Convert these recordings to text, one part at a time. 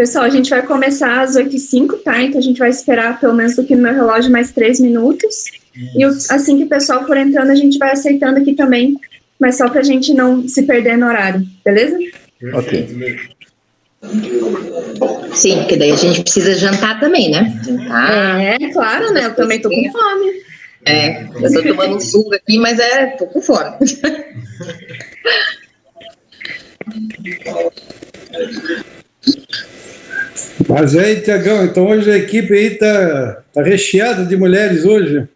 Pessoal, a gente vai começar às 8h05, tá? Então a gente vai esperar, pelo menos aqui no meu relógio, mais 3 minutos. E assim que o pessoal for entrando, a gente vai aceitando aqui também, mas só pra gente não se perder no horário, beleza? Ok. Sim, porque daí a gente precisa jantar também, né? Jantar. Claro, né? Eu também tô com fome. Eu tô tomando um suco aqui, mas tô com fome. Mas aí, Tiagão, então hoje a equipe aí tá recheada de mulheres hoje.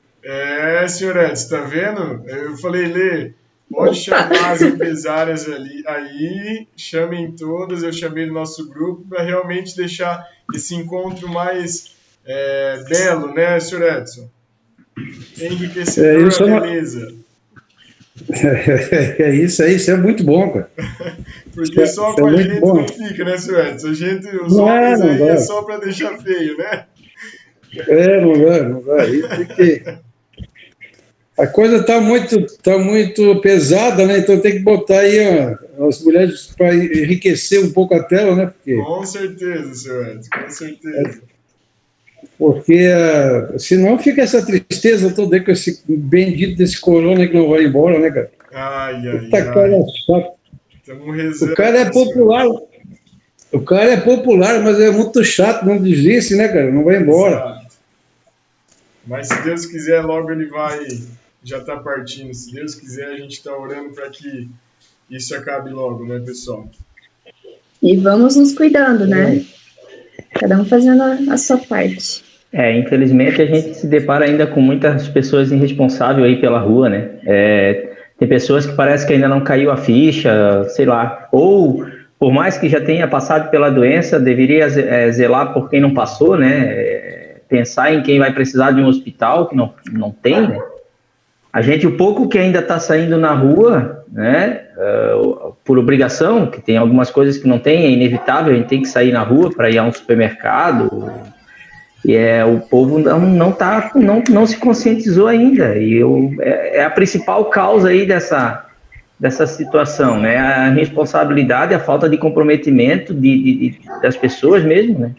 Senhor Edson, tá vendo? Eu falei, Lê, pode chamar as empresárias aí, chamem todas, eu chamei no nosso grupo para realmente deixar esse encontro mais belo, né, Sr. Edson? Enriquecedor, beleza. Isso é muito bom, cara. Porque só com a gente não fica, né, Sr. Edson? Os homens aí é só para deixar feio, né? Não dá. Isso porque a coisa tá muito pesada, né? Então tem que botar aí as mulheres para enriquecer um pouco a tela, né? Porque... Com certeza, Sr. Edson, com certeza. Porque senão fica essa tristeza toda aí com esse bendito desse corona que não vai embora, né, cara? Cara chato. O cara é popular, mas é muito chato, não desiste, né, cara? Não vai embora. Exato. Mas se Deus quiser, logo ele já tá partindo. Se Deus quiser, a gente tá orando para que isso acabe logo, né, pessoal? E vamos nos cuidando, né? Cada um fazendo a sua parte. Infelizmente a gente se depara ainda com muitas pessoas irresponsáveis aí pela rua, né? Tem pessoas que parece que ainda não caiu a ficha, sei lá, ou por mais que já tenha passado pela doença, deveria zelar por quem não passou, né? Pensar em quem vai precisar de um hospital, que não tem, né? A gente, o pouco que ainda está saindo na rua, né? Por obrigação, que tem algumas coisas que não tem, é inevitável, a gente tem que sair na rua para ir a um supermercado. E o povo não se conscientizou ainda. E é a principal causa aí dessa situação, né? A responsabilidade, a falta de comprometimento das pessoas mesmo, né?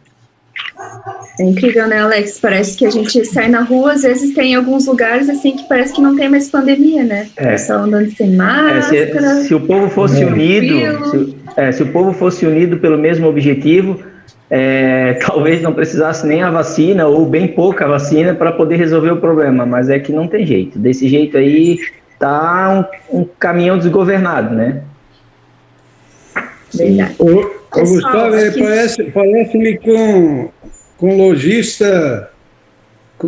É incrível, né, Alex? Parece que a gente sai na rua, às vezes tem alguns lugares assim que parece que não tem mais pandemia, né? O pessoal andando sem máscara. Se o povo fosse unido, se o povo fosse unido pelo mesmo objetivo, talvez não precisasse nem a vacina ou bem pouca vacina para poder resolver o problema, mas é que não tem jeito. Desse jeito aí tá um caminhão desgovernado, né? Verdade. O Gustavo, parece-me com lojista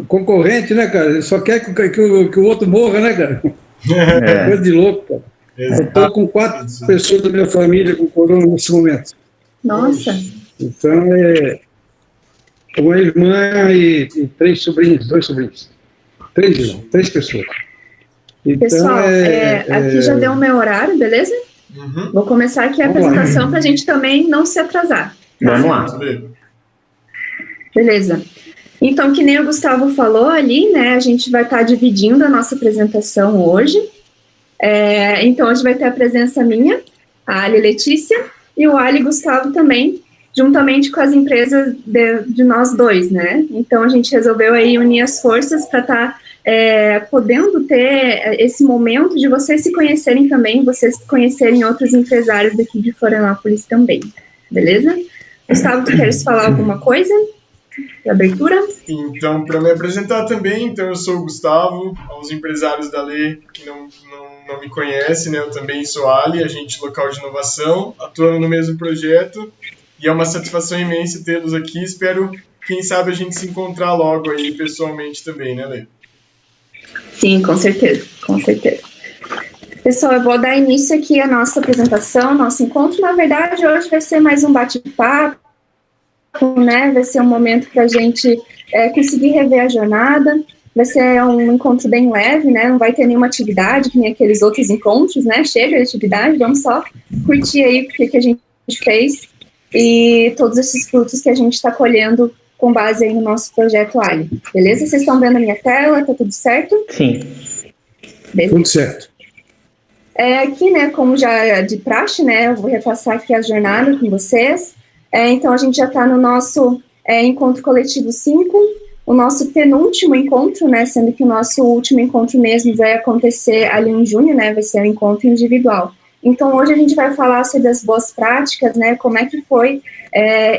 concorrente, né, cara? Ele só quer que o outro morra, né, cara? Coisa de louco, cara. Eu estou com 4 pessoas da minha família com corona nesse momento. Nossa. Então, uma irmã e 3 sobrinhos, 2 sobrinhos. 3 pessoas. Então, pessoal, aqui já deu o meu horário, beleza? Uhum. Vou começar aqui a apresentação para a gente também não se atrasar. Tá? Vamos lá. Beleza. Então, que nem o Gustavo falou ali, né? A gente vai estar dividindo a nossa apresentação hoje. Então, hoje vai ter a presença minha, a Ali Letícia, e o Ali Gustavo também, juntamente com as empresas de nós dois, né? Então, a gente resolveu aí unir as forças para estar podendo ter esse momento de vocês se conhecerem também, vocês conhecerem outros empresários daqui de Florianópolis também, beleza? Gustavo, tu queres falar alguma coisa de abertura? Então, para me apresentar também, eu sou o Gustavo, aos empresários da Lê que não me conhecem, né? Eu também sou Ali, agente local de inovação, atuando no mesmo projeto, e é uma satisfação imensa tê-los aqui. Espero, quem sabe, a gente se encontrar logo aí pessoalmente também, né, Lê? Sim, com certeza, com certeza. Pessoal, eu vou dar início aqui à nossa apresentação, nosso encontro. Na verdade, hoje vai ser mais um bate-papo, né? Vai ser um momento para a gente conseguir rever a jornada. Vai ser um encontro bem leve, né? Não vai ter nenhuma atividade, que nem aqueles outros encontros, né? Chega de atividade, vamos só curtir aí o que a gente fez e todos esses frutos que a gente está colhendo com base aí no nosso projeto Ali. Beleza? Vocês estão vendo a minha tela? Tá tudo certo? Sim. Beleza. Tudo certo. Aqui, né, como já é de praxe, né, eu vou repassar aqui a jornada com vocês. Então, a gente já está no nosso encontro coletivo 5, o nosso penúltimo encontro, né, sendo que o nosso último encontro mesmo vai acontecer ali em junho, né, vai ser um encontro individual. Então, hoje a gente vai falar sobre as boas práticas, né, como é que foi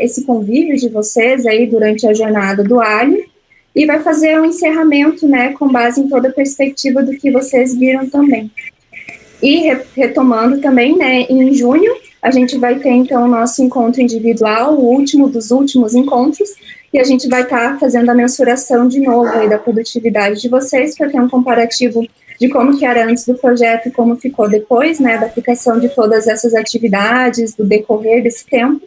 esse convívio de vocês aí durante a jornada do Ali, e vai fazer um encerramento, né, com base em toda a perspectiva do que vocês viram também. E retomando também, né, em junho, a gente vai ter, então, o nosso encontro individual, o último dos últimos encontros, e a gente vai estar fazendo a mensuração de novo aí da produtividade de vocês, para ter um comparativo de como que era antes do projeto e como ficou depois, né, da aplicação de todas essas atividades, do decorrer desse tempo.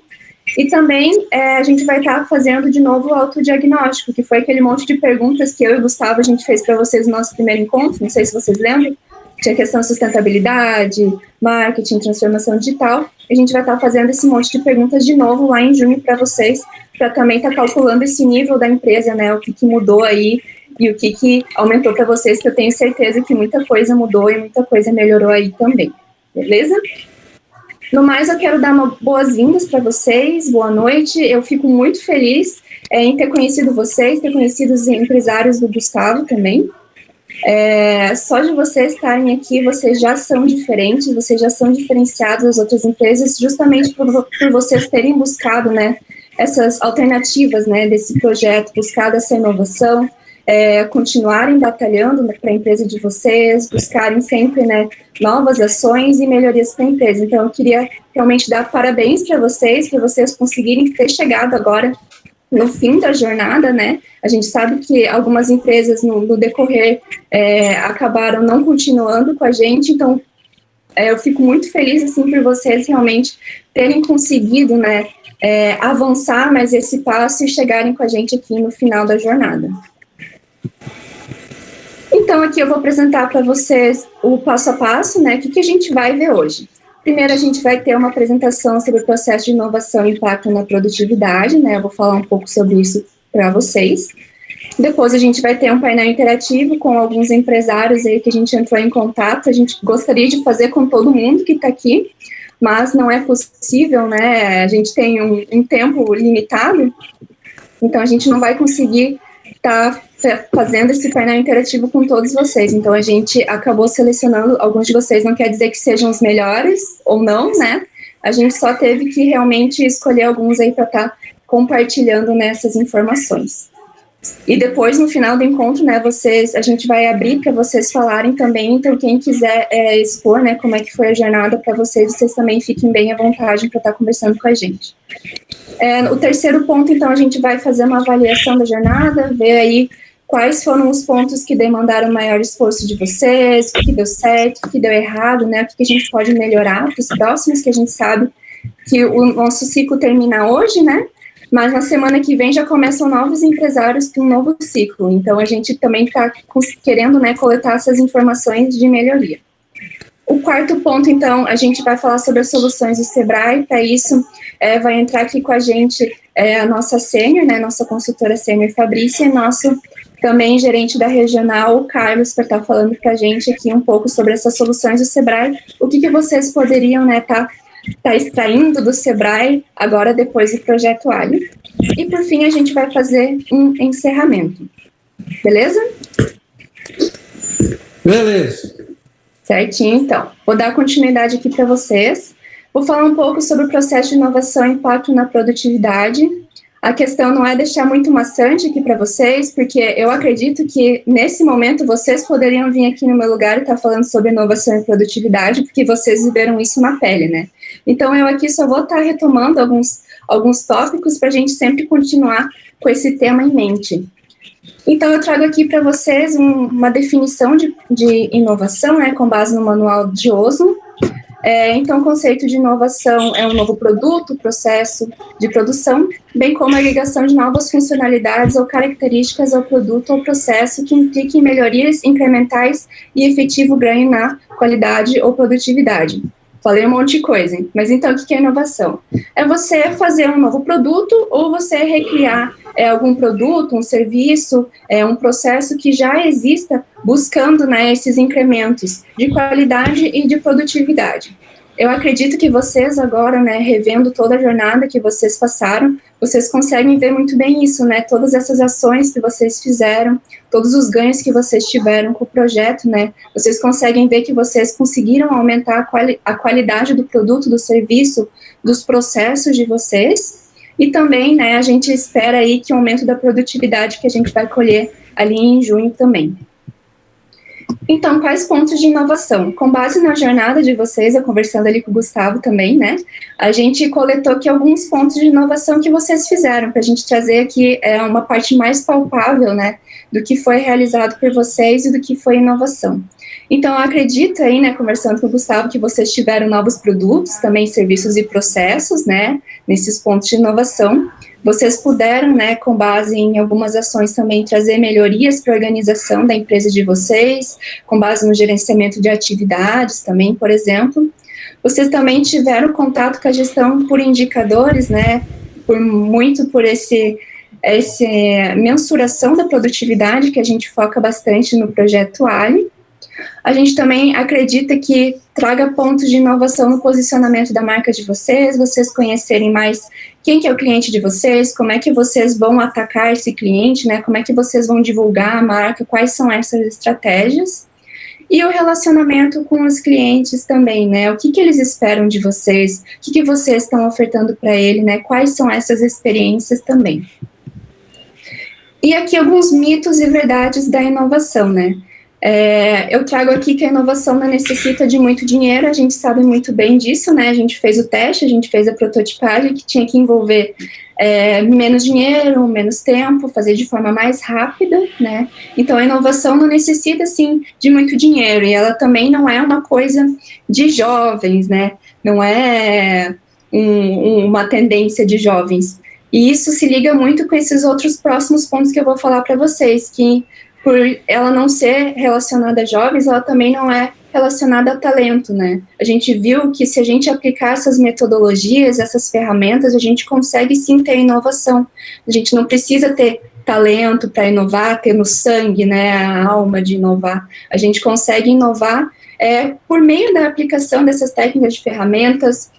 E também a gente vai estar fazendo de novo o autodiagnóstico, que foi aquele monte de perguntas que eu e o Gustavo a gente fez para vocês no nosso primeiro encontro, não sei se vocês lembram. Tinha questão de sustentabilidade, marketing, transformação digital. A gente vai estar fazendo esse monte de perguntas de novo lá em junho para vocês, para também estar calculando esse nível da empresa, né, o que mudou aí e o que aumentou para vocês, que eu tenho certeza que muita coisa mudou e muita coisa melhorou aí também, beleza? No mais, eu quero dar boas-vindas para vocês, boa noite, eu fico muito feliz em ter conhecido vocês, ter conhecido os empresários do Gustavo também. Só de vocês estarem aqui, vocês já são diferentes, vocês já são diferenciados das outras empresas, justamente por vocês terem buscado, né, essas alternativas, né, desse projeto, buscado essa inovação, continuarem batalhando para a empresa de vocês, buscarem sempre, né, novas ações e melhorias para a empresa. Então, eu queria realmente dar parabéns para vocês conseguirem ter chegado agora no fim da jornada, né? A gente sabe que algumas empresas no decorrer acabaram não continuando com a gente, então eu fico muito feliz assim por vocês realmente terem conseguido, né, avançar mais esse passo e chegarem com a gente aqui no final da jornada. Então aqui eu vou apresentar para vocês o passo a passo, né? O que a gente vai ver hoje. Primeiro, a gente vai ter uma apresentação sobre o processo de inovação e impacto na produtividade, né? Eu vou falar um pouco sobre isso para vocês. Depois, a gente vai ter um painel interativo com alguns empresários aí que a gente entrou em contato. A gente gostaria de fazer com todo mundo que está aqui, mas não é possível, né? A gente tem um tempo limitado, então a gente não vai conseguir estar fazendo esse painel interativo com todos vocês. Então, a gente acabou selecionando alguns de vocês, não quer dizer que sejam os melhores ou não, né? A gente só teve que realmente escolher alguns aí para estar compartilhando nessas informações. E depois, no final do encontro, né, a gente vai abrir para vocês falarem também, então quem quiser expor, né, como é que foi a jornada para vocês também fiquem bem à vontade para estar conversando com a gente. O terceiro ponto, então, a gente vai fazer uma avaliação da jornada, ver aí quais foram os pontos que demandaram maior esforço de vocês, o que deu certo, o que deu errado, né, o que a gente pode melhorar para os próximos, que a gente sabe que o nosso ciclo termina hoje, né, mas na semana que vem já começam novos empresários com um novo ciclo, então a gente também está querendo, né, coletar essas informações de melhoria. O quarto ponto, então, a gente vai falar sobre as soluções do Sebrae. Para isso, vai entrar aqui com a gente a nossa sênior, né, nossa consultora sênior Fabrícia, e nosso também gerente da regional, o Carlos, para estar falando para a gente aqui um pouco sobre essas soluções do Sebrae, o que vocês poderiam, né, tá extraindo do Sebrae agora depois do Projeto Ali. E, por fim, a gente vai fazer um encerramento. Beleza? Beleza. Certinho, então. Vou dar continuidade aqui para vocês. Vou falar um pouco sobre o processo de inovação e impacto na produtividade. A questão não é deixar muito maçante aqui para vocês, porque eu acredito que, nesse momento, vocês poderiam vir aqui no meu lugar e estar falando sobre inovação e produtividade, porque vocês viveram isso na pele, né? Então, eu aqui só vou estar retomando alguns tópicos para a gente sempre continuar com esse tema em mente. Então, eu trago aqui para vocês uma definição de inovação, né, com base no manual de Oslo. Então, o conceito de inovação é um novo produto, processo de produção, bem como a ligação de novas funcionalidades ou características ao produto ou processo que impliquem melhorias incrementais e efetivo ganho na qualidade ou produtividade. Falei um monte de coisa, hein? Mas então, o que é inovação? É você fazer um novo produto ou você recriar algum produto, um serviço, um processo que já exista, buscando, né, esses incrementos de qualidade e de produtividade. eu acredito que vocês agora, né, revendo toda a jornada que vocês passaram, vocês conseguem ver muito bem isso, né, todas essas ações que vocês fizeram, todos os ganhos que vocês tiveram com o projeto, né, vocês conseguem ver que vocês conseguiram aumentar a qualidade do produto, do serviço, dos processos de vocês, e também, né, a gente espera aí que o aumento da produtividade que a gente vai colher ali em junho também. Então, quais pontos de inovação? Com base na jornada de vocês, eu conversando ali com o Gustavo também, né, a gente coletou aqui alguns pontos de inovação que vocês fizeram, para a gente trazer aqui uma parte mais palpável, né, do que foi realizado por vocês e do que foi inovação. Então, eu acredito aí, né, conversando com o Gustavo, que vocês tiveram novos produtos, também serviços e processos, né, nesses pontos de inovação. Vocês puderam, né, com base em algumas ações também, trazer melhorias para a organização da empresa de vocês, com base no gerenciamento de atividades também, por exemplo. Vocês também tiveram contato com a gestão por indicadores, né, por esse mensuração da produtividade, que a gente foca bastante no projeto Ali. A gente também acredita que traga pontos de inovação no posicionamento da marca de vocês conhecerem mais quem que é o cliente de vocês, como é que vocês vão atacar esse cliente, né, como é que vocês vão divulgar a marca, quais são essas estratégias. E o relacionamento com os clientes também, né, o que eles esperam de vocês, o que vocês estão ofertando para ele, né, quais são essas experiências também. E aqui alguns mitos e verdades da inovação, né. Eu trago aqui que a inovação não necessita de muito dinheiro, a gente sabe muito bem disso, né, a gente fez o teste, a gente fez a prototipagem, que tinha que envolver menos dinheiro, menos tempo, fazer de forma mais rápida, né, então a inovação não necessita, assim, de muito dinheiro, e ela também não é uma coisa de jovens, né, não é uma tendência de jovens, e isso se liga muito com esses outros próximos pontos que eu vou falar para vocês, que por ela não ser relacionada a jovens, ela também não é relacionada a talento, né? A gente viu que se a gente aplicar essas metodologias, essas ferramentas, a gente consegue sim ter inovação. A gente não precisa ter talento para inovar, ter no sangue, né, a alma de inovar. A gente consegue inovar por meio da aplicação dessas técnicas de ferramentas,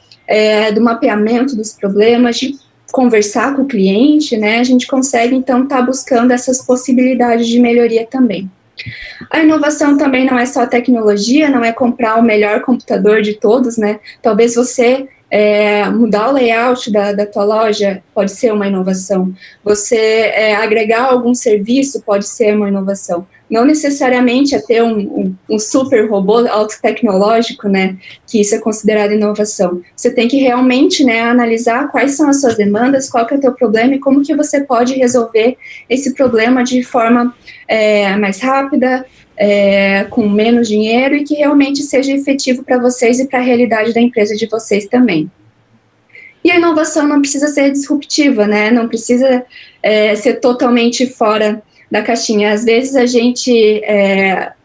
do mapeamento dos problemas, de conversar com o cliente, né, a gente consegue, então, estar buscando essas possibilidades de melhoria também. A inovação também não é só tecnologia, não é comprar o melhor computador de todos, né, talvez você mudar o layout da tua loja pode ser uma inovação, você agregar algum serviço pode ser uma inovação, não necessariamente ter um super robô alto-tecnológico, né, que isso é considerado inovação. Você tem que realmente, né, analisar quais são as suas demandas, qual que é o teu problema e como que você pode resolver esse problema de forma mais rápida, com menos dinheiro e que realmente seja efetivo para vocês e para a realidade da empresa de vocês também. E a inovação não precisa ser disruptiva, né, não precisa ser totalmente fora da caixinha. Às vezes a gente,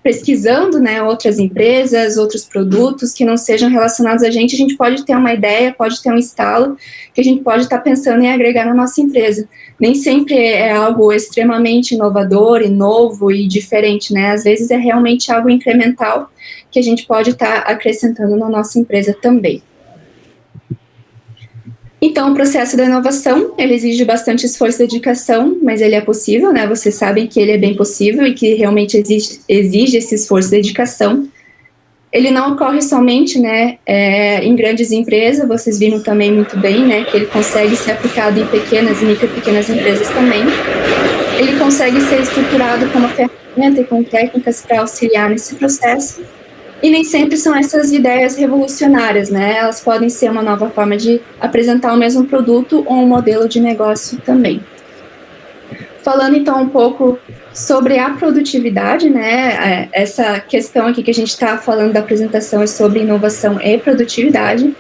pesquisando, né, outras empresas, outros produtos que não sejam relacionados a gente pode ter uma ideia, pode ter um estalo que a gente pode estar pensando em agregar na nossa empresa. Nem sempre é algo extremamente inovador e novo e diferente, né, às vezes é realmente algo incremental que a gente pode estar acrescentando na nossa empresa também. Então, o processo da inovação, ele exige bastante esforço e dedicação, mas ele é possível, né? Vocês sabem que ele é bem possível e que realmente exige esse esforço e dedicação. Ele não ocorre somente, né, em grandes empresas, vocês viram também muito bem, né, que ele consegue ser aplicado em pequenas e micro-pequenas empresas também. Ele consegue ser estruturado como ferramenta e com técnicas para auxiliar nesse processo. E nem sempre são essas ideias revolucionárias, né? Elas podem ser uma nova forma de apresentar o mesmo produto ou um modelo de negócio também. Falando então um pouco sobre a produtividade, né? Essa questão aqui que a gente está falando da apresentação é sobre inovação e produtividade.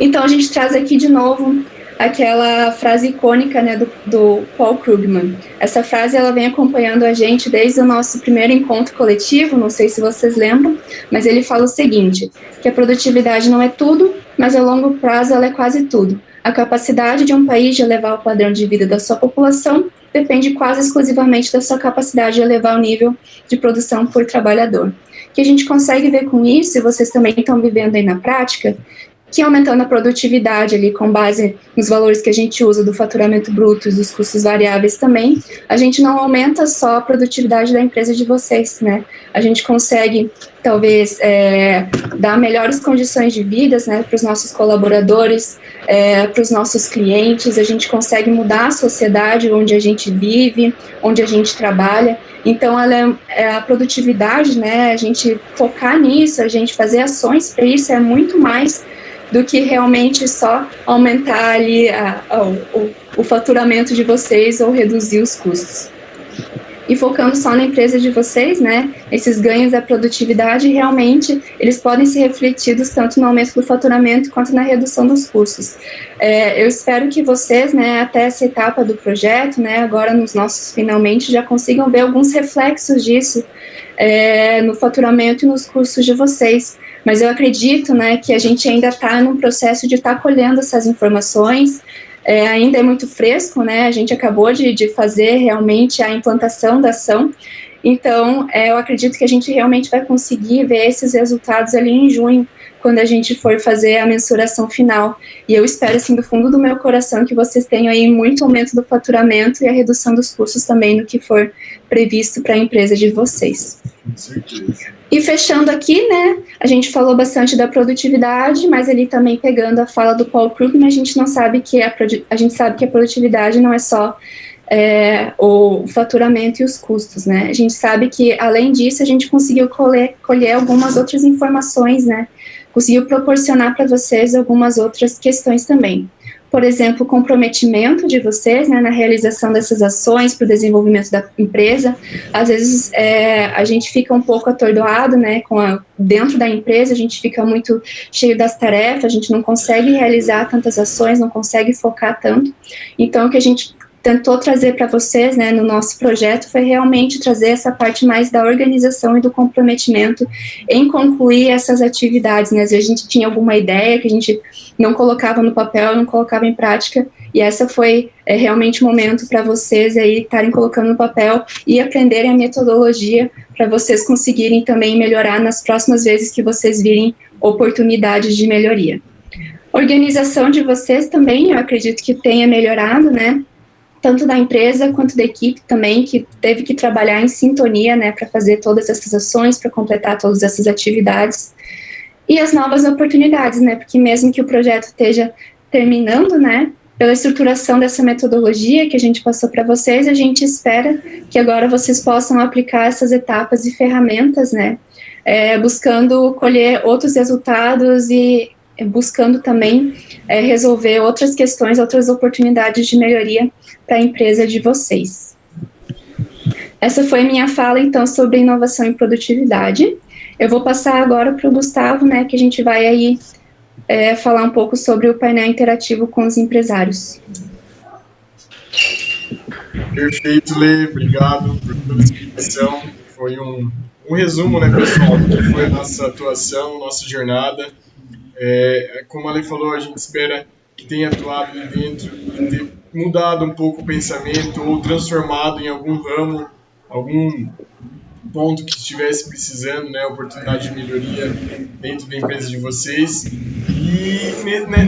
Então a gente traz aqui de novo aquela frase icônica, né, do Paul Krugman. Essa frase ela vem acompanhando a gente desde o nosso primeiro encontro coletivo, não sei se vocês lembram, mas ele fala o seguinte, que a produtividade não é tudo, mas a longo prazo ela é quase tudo. A capacidade de um país de elevar o padrão de vida da sua população depende quase exclusivamente da sua capacidade de elevar o nível de produção por trabalhador. O que a gente consegue ver com isso, e vocês também estão vivendo aí na prática, que aumentando a produtividade ali com base nos valores que a gente usa do faturamento bruto e dos custos variáveis também, a gente não aumenta só a produtividade da empresa de vocês, né? A gente consegue, talvez, dar melhores condições de vida, né, para os nossos colaboradores, para os nossos clientes, a gente consegue mudar a sociedade onde a gente vive, onde a gente trabalha. Então, a produtividade, né, a gente focar nisso, a gente fazer ações para isso é muito mais do que realmente só aumentar ali o faturamento de vocês ou reduzir os custos. E focando só na empresa de vocês, né, esses ganhos da produtividade, realmente, eles podem ser refletidos tanto no aumento do faturamento quanto na redução dos custos. Eu espero que vocês, né, até essa etapa do projeto, né, agora nos nossos finalmente, já consigam ver alguns reflexos disso no faturamento e nos custos de vocês. Mas eu acredito, né, que a gente ainda está num processo de estar colhendo essas informações, ainda é muito fresco, né, a gente acabou de fazer realmente a implantação da ação, então eu acredito que a gente realmente vai conseguir ver esses resultados ali em junho, quando a gente for fazer a mensuração final, e eu espero, assim, do fundo do meu coração, que vocês tenham aí muito aumento do faturamento e a redução dos custos também no que for previsto para a empresa de vocês. Com certeza. E fechando aqui, né, a gente falou bastante da produtividade, mas ali também pegando a fala do Paul Krugman, a gente sabe que a produtividade não é só o faturamento e os custos, né, a gente sabe que, além disso, a gente conseguiu colher algumas outras informações, né, conseguiu proporcionar para vocês algumas outras questões também. Por exemplo, o comprometimento de vocês, né, na realização dessas ações para o desenvolvimento da empresa. Às vezes a gente fica um pouco atordoado, né, dentro da empresa, a gente fica muito cheio das tarefas, a gente não consegue realizar tantas ações, não consegue focar tanto. Então, o que a gente tentou trazer para vocês, né, no nosso projeto, foi realmente trazer essa parte mais da organização e do comprometimento em concluir essas atividades, né, às vezes a gente tinha alguma ideia que a gente não colocava no papel, não colocava em prática, e essa foi realmente o momento para vocês aí estarem colocando no papel e aprenderem a metodologia para vocês conseguirem também melhorar nas próximas vezes que vocês virem oportunidades de melhoria. A organização de vocês também, eu acredito que tenha melhorado, né, tanto da empresa quanto da equipe também, que teve que trabalhar em sintonia, né, para fazer todas essas ações, para completar todas essas atividades. E as novas oportunidades, né, porque mesmo que o projeto esteja terminando, né, pela estruturação dessa metodologia que a gente passou para vocês, a gente espera que agora vocês possam aplicar essas etapas e ferramentas, né, buscando colher outros resultados e buscando também resolver outras questões, outras oportunidades de melhoria para a empresa de vocês. Essa foi minha fala, então, sobre inovação e produtividade. Eu vou passar agora para o Gustavo, né, que a gente vai aí falar um pouco sobre o painel interativo com os empresários. Perfeito, Lê, obrigado por toda a explicação. Foi um resumo, né, pessoal, do que foi a nossa atuação, nossa jornada. Como a Lê falou, a gente espera que tenha atuado ali dentro, ter mudado um pouco o pensamento ou transformado em algum ramo, algum ponto que estivesse precisando, né, oportunidade de melhoria dentro da empresa de vocês. E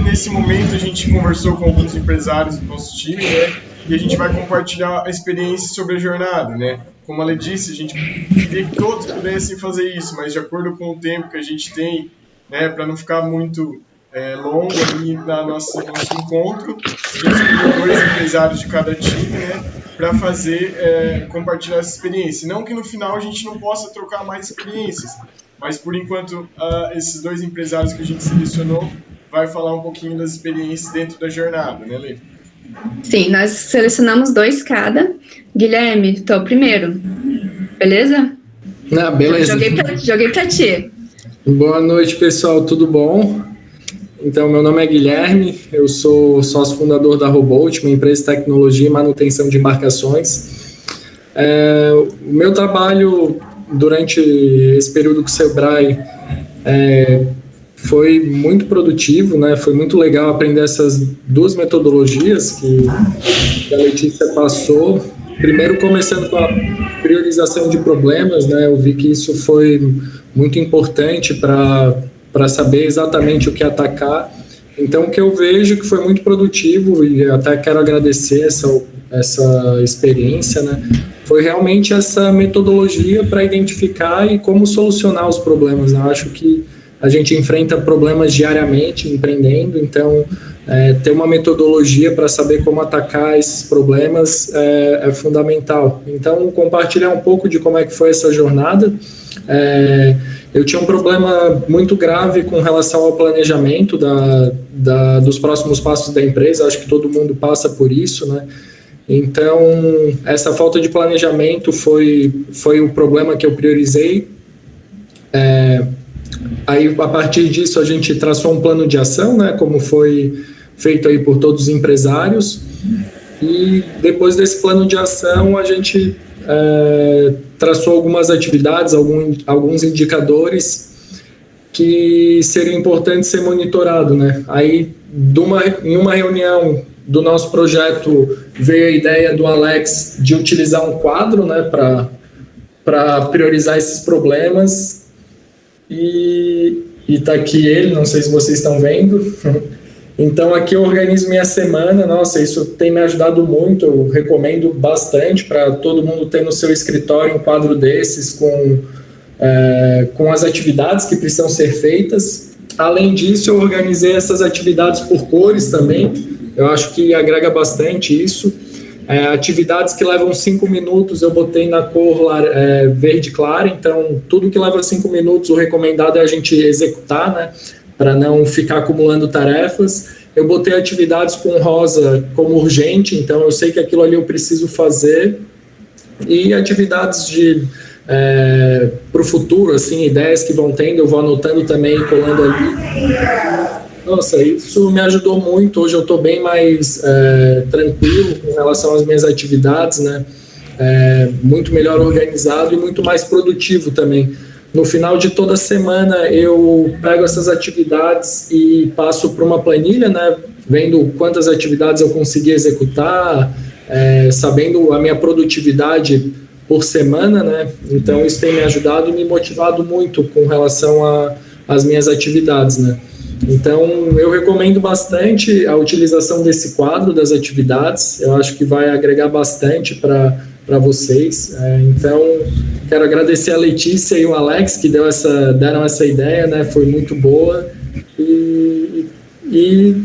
nesse momento a gente conversou com alguns empresários do nosso time, né, e a gente vai compartilhar a experiência sobre a jornada, né. Como a Lê disse, a gente queria que todos pudessem fazer isso, mas de acordo com o tempo que a gente tem, né, para não ficar muito longo ali no nosso encontro, a gente escolheu 2 empresários de cada time, né, para fazer, compartilhar essa experiência. Não que no final a gente não possa trocar mais experiências, mas por enquanto esses 2 empresários que a gente selecionou vai falar um pouquinho das experiências dentro da jornada, né, Lê? Sim, nós selecionamos 2 cada. Guilherme, tu é o primeiro, beleza? Beleza. Joguei pra ti. Boa noite, pessoal, tudo bom? Então, meu nome é Guilherme, eu sou sócio fundador da Robolt, uma empresa de tecnologia e manutenção de embarcações. O meu trabalho durante esse período com o Sebrae foi muito produtivo, né? Foi muito legal aprender essas 2 metodologias que a Letícia passou. primeiro começando com a priorização de problemas, né? Eu vi que isso foi muito importante para saber exatamente o que atacar. Então, o que eu vejo que foi muito produtivo, e até quero agradecer essa experiência, né? Foi realmente essa metodologia para identificar e como solucionar os problemas, né? Eu acho que a gente enfrenta problemas diariamente empreendendo, então ter uma metodologia para saber como atacar esses problemas é fundamental. Então, compartilhar um pouco de como é que foi essa jornada. Eu tinha um problema muito grave com relação ao planejamento dos próximos passos da empresa, acho que todo mundo passa por isso, né? Então, essa falta de planejamento foi o problema que eu priorizei. Aí, a partir disso, a gente traçou um plano de ação, né, como foi feito aí por todos os empresários, e depois desse plano de ação, a gente traçou algumas atividades, alguns indicadores que seriam importantes ser monitorado, né? Aí, em uma reunião do nosso projeto, veio a ideia do Alex de utilizar um quadro, né, para priorizar esses problemas. E tá aqui ele, não sei se vocês estão vendo. Então, aqui eu organizo minha semana. Nossa, isso tem me ajudado muito, eu recomendo bastante para todo mundo ter no seu escritório um quadro desses com as atividades que precisam ser feitas. Além disso, eu organizei essas atividades por cores também, eu acho que agrega bastante isso. Atividades que levam 5 minutos eu botei na cor verde clara, então tudo que leva 5 minutos o recomendado é a gente executar, né, para não ficar acumulando tarefas. Eu botei atividades com rosa como urgente, então eu sei que aquilo ali eu preciso fazer, e atividades para o futuro, assim, ideias que vão tendo, eu vou anotando também, colando ali. Nossa, isso me ajudou muito. Hoje eu estou bem mais tranquilo com relação às minhas atividades, né? Muito melhor organizado e muito mais produtivo também. No final de toda semana eu pego essas atividades e passo para uma planilha, né? Vendo quantas atividades eu consegui executar, sabendo a minha produtividade por semana, né? Então isso tem me ajudado e me motivado muito com relação às minhas atividades, né? Então, eu recomendo bastante a utilização desse quadro das atividades, eu acho que vai agregar bastante para vocês. Então, quero agradecer a Letícia e o Alex que deram essa ideia, né? Foi muito boa, e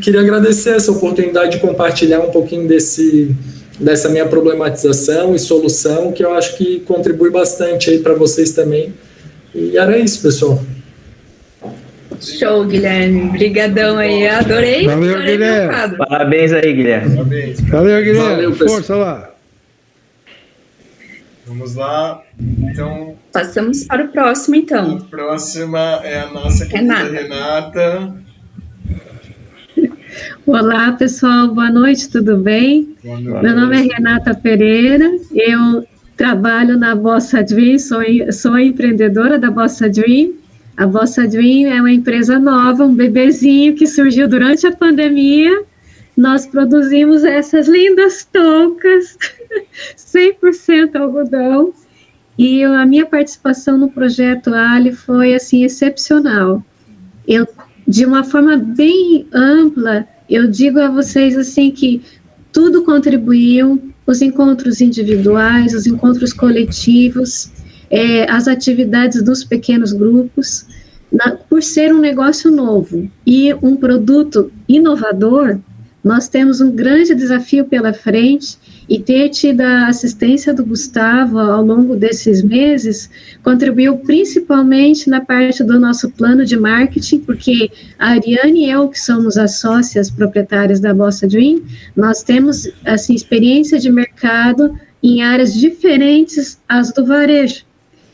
queria agradecer essa oportunidade de compartilhar um pouquinho dessa minha problematização e solução, que eu acho que contribui bastante aí para vocês também. E era isso, pessoal. Show, Guilherme. Obrigadão aí. Adorei. Valeu, adorei Guilherme. Parabéns aí, Guilherme. Parabéns. Valeu, Guilherme. Valeu, Força lá. Vamos lá. Então, Passamos para o próximo, então. a próxima é a nossa querida Renata. Olá, pessoal. Boa noite, tudo bem? Meu nome é Renata Pereira. Eu trabalho na Bossa Dream, sou empreendedora da Bossa Dream. A Bossa Dream é uma empresa nova, um bebezinho que surgiu durante a pandemia. Nós produzimos essas lindas toucas, 100% algodão, e a minha participação no projeto Ali foi, assim, excepcional. Eu, de uma forma bem ampla, eu digo a vocês, assim, que tudo contribuiu, os encontros individuais, os encontros coletivos, as atividades dos pequenos grupos, por ser um negócio novo e um produto inovador, nós temos um grande desafio pela frente, e ter tido a assistência do Gustavo ao longo desses meses contribuiu principalmente na parte do nosso plano de marketing, porque a Ariane e eu, que somos as sócias proprietárias da Bossa Dream, nós temos, assim, experiência de mercado em áreas diferentes às do varejo.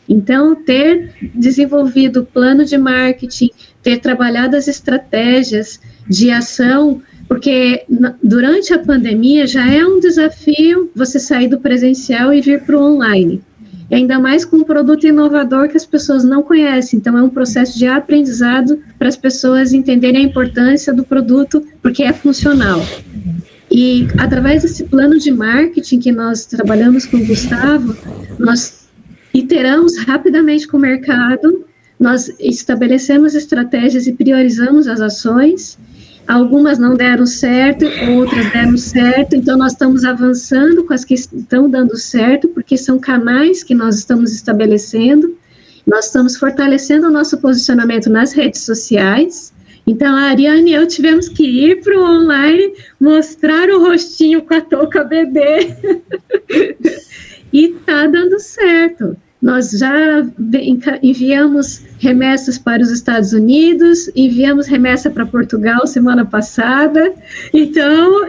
Então, ter desenvolvido o plano de marketing, ter trabalhado as estratégias de ação, porque durante a pandemia já é um desafio você sair do presencial e vir para o online. E ainda mais com um produto inovador que as pessoas não conhecem. Então, é um processo de aprendizado para as pessoas entenderem a importância do produto, porque é funcional. E através desse plano de marketing que nós trabalhamos com o Gustavo, nós iteramos rapidamente com o mercado, nós estabelecemos estratégias e priorizamos as ações. Algumas não deram certo, outras deram certo, então nós estamos avançando com as que estão dando certo, porque são canais que nós estamos estabelecendo, nós estamos fortalecendo o nosso posicionamento nas redes sociais. Então, a Ariane e eu tivemos que ir para o online, mostrar o rostinho com a touca bebê, e está dando certo. Nós já enviamos remessas para os Estados Unidos, enviamos remessa para Portugal semana passada. Então,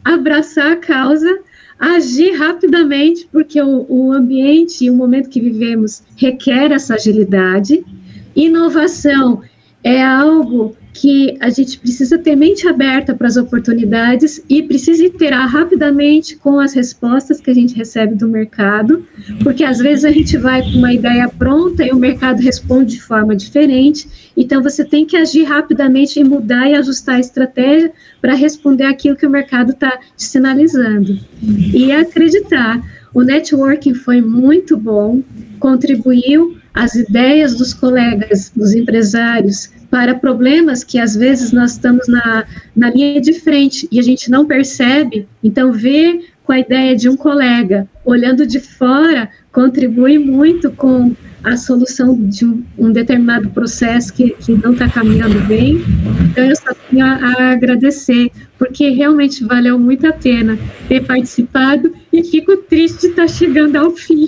abraçar a causa, agir rapidamente, porque o ambiente e o momento que vivemos requer essa agilidade. Inovação é algo que a gente precisa ter mente aberta para as oportunidades e precisa iterar rapidamente com as respostas que a gente recebe do mercado, porque às vezes a gente vai com uma ideia pronta e o mercado responde de forma diferente, então você tem que agir rapidamente e mudar e ajustar a estratégia para responder aquilo que o mercado está te sinalizando. E acreditar, o networking foi muito bom, contribuiu as ideias dos colegas, dos empresários, para problemas que às vezes nós estamos na linha de frente e a gente não percebe, então ver com a ideia de um colega, olhando de fora, contribui muito com a solução de um determinado processo que não está caminhando bem. Então eu só tenho a agradecer, porque realmente valeu muito a pena ter participado e fico triste de estar chegando ao fim.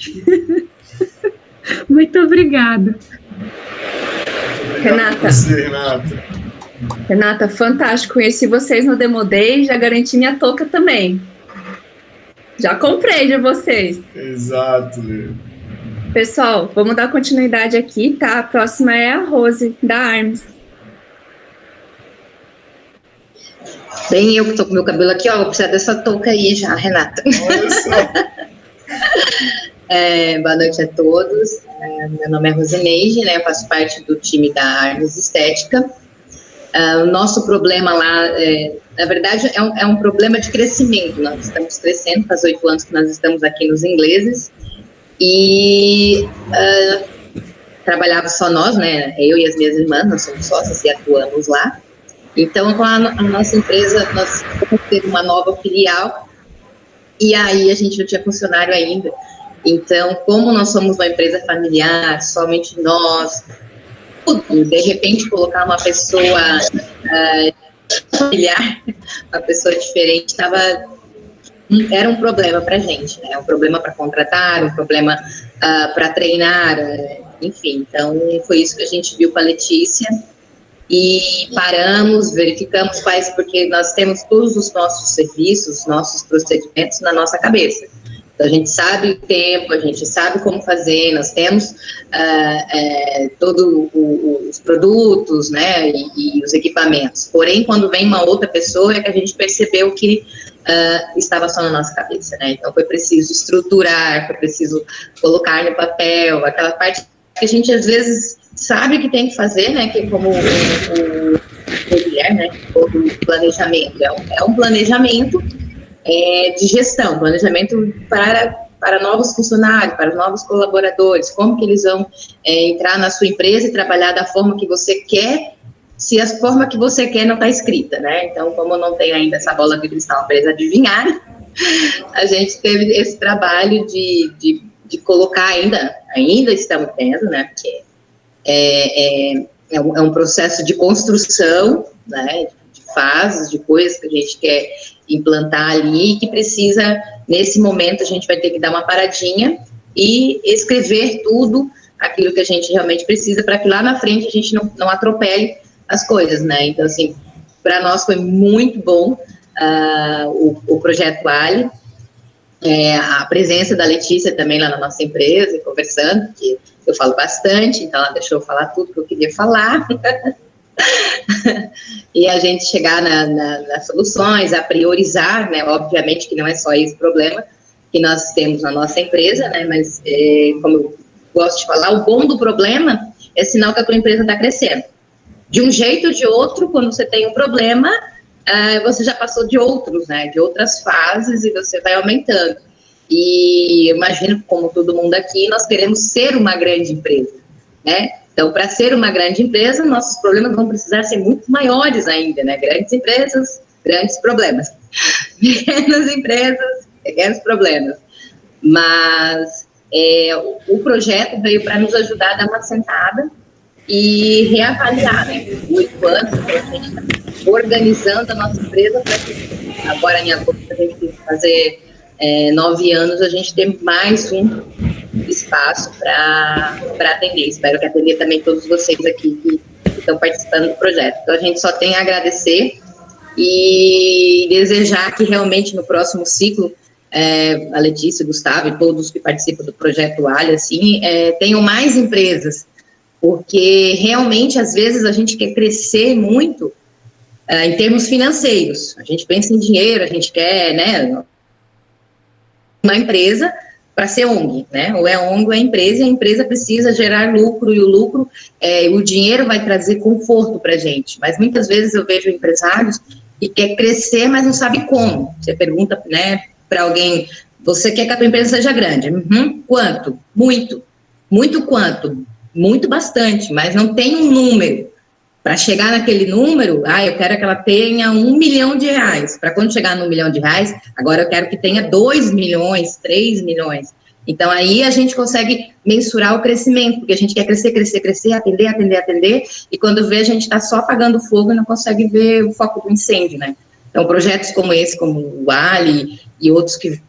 Muito obrigada. Renata, fantástico. Conheci vocês no Demo Day, já garanti minha touca também. Já comprei de vocês. Exato. Pessoal, vamos dar continuidade aqui, tá? A próxima é a Rose, da Arms. Bem, eu que tô com meu cabelo aqui, ó, vou precisar dessa touca aí já, Renata. Olha só. Boa noite a todos. Meu nome é Rosineide, né? Eu faço parte do time da Arms Estética. O nosso problema lá, na verdade, é um problema de crescimento. Nós estamos crescendo, faz 8 anos que nós estamos aqui nos ingleses, e trabalhava só nós, né? Eu e as minhas irmãs, nós somos sócias e atuamos lá. Então, com a nossa empresa, nós vamos ter uma nova filial, e aí a gente não tinha funcionário ainda. Então, como nós somos uma empresa familiar, somente nós, de repente colocar uma pessoa familiar, uma pessoa diferente, era um problema para a gente, né? Um problema para contratar, um problema para treinar, enfim. Então, foi isso que a gente viu com a Letícia. E paramos, verificamos quais, porque nós temos todos os nossos serviços, nossos procedimentos na nossa cabeça. Então, a gente sabe o tempo, a gente sabe como fazer, nós temos todos os produtos, né, e os equipamentos. Porém, quando vem uma outra pessoa, é que a gente percebeu que estava só na nossa cabeça, né? Então, foi preciso estruturar, foi preciso colocar no papel, aquela parte que a gente, às vezes, sabe que tem que fazer, né, que como o Guilherme, né, todo o planejamento, é um planejamento de gestão, planejamento para novos funcionários, para novos colaboradores, como que eles vão entrar na sua empresa e trabalhar da forma que você quer, se a forma que você quer não está escrita, né? Então, como não tem ainda essa bola de cristal para eles adivinharem, a gente teve esse trabalho de colocar ainda estamos tendo, né? Porque é um processo de construção, né? De fases, de coisas que a gente quer implantar ali, que precisa, nesse momento, a gente vai ter que dar uma paradinha e escrever tudo aquilo que a gente realmente precisa, para que lá na frente a gente não atropele as coisas, né? Então, assim, para nós foi muito bom o projeto Ali, a presença da Letícia também lá na nossa empresa, conversando, que eu falo bastante, então ela deixou eu falar tudo que eu queria falar. E a gente chegar nas soluções, a priorizar, né? Obviamente que não é só esse problema que nós temos na nossa empresa, né? Mas, como eu gosto de falar, o bom do problema é sinal que a tua empresa está crescendo. De um jeito ou de outro, quando você tem um problema, você já passou de outros, né? De outras fases e você vai aumentando. E eu imagino, como todo mundo aqui, nós queremos ser uma grande empresa, né? Então, para ser uma grande empresa, nossos problemas vão precisar ser muito maiores ainda, né? Grandes empresas, grandes problemas. Pequenas empresas, pequenos problemas. Mas o projeto veio para nos ajudar a dar uma sentada e reavaliar, né? 8 anos, então a gente está organizando a nossa empresa para que agora em agosto a gente tem que fazer 9 anos, a gente tem mais um espaço para atender. Espero que atender também todos vocês aqui que estão participando do projeto. Então a gente só tem a agradecer e desejar que realmente no próximo ciclo a Letícia, o Gustavo e todos que participam do projeto ALI, assim, tenham mais empresas, porque realmente, às vezes, a gente quer crescer muito em termos financeiros. A gente pensa em dinheiro, a gente quer, né, uma empresa para ser ONG, né? Ou é ONG ou é empresa, e a empresa precisa gerar lucro, e o lucro, o dinheiro vai trazer conforto para a gente. Mas muitas vezes eu vejo empresários que quer crescer, mas não sabe como. Você pergunta, né, para alguém, você quer que a tua empresa seja grande? Quanto? Muito. Muito quanto? Muito bastante, mas não tem um número. Para chegar naquele número, eu quero que ela tenha R$1 milhão. Para quando chegar no R$1 milhão, agora eu quero que tenha 2 milhões, 3 milhões. Então, aí a gente consegue mensurar o crescimento, porque a gente quer crescer, crescer, crescer, atender, e quando vê, a gente está só apagando fogo e não consegue ver o foco do incêndio, né? Então, projetos como esse, como o ALI e outros que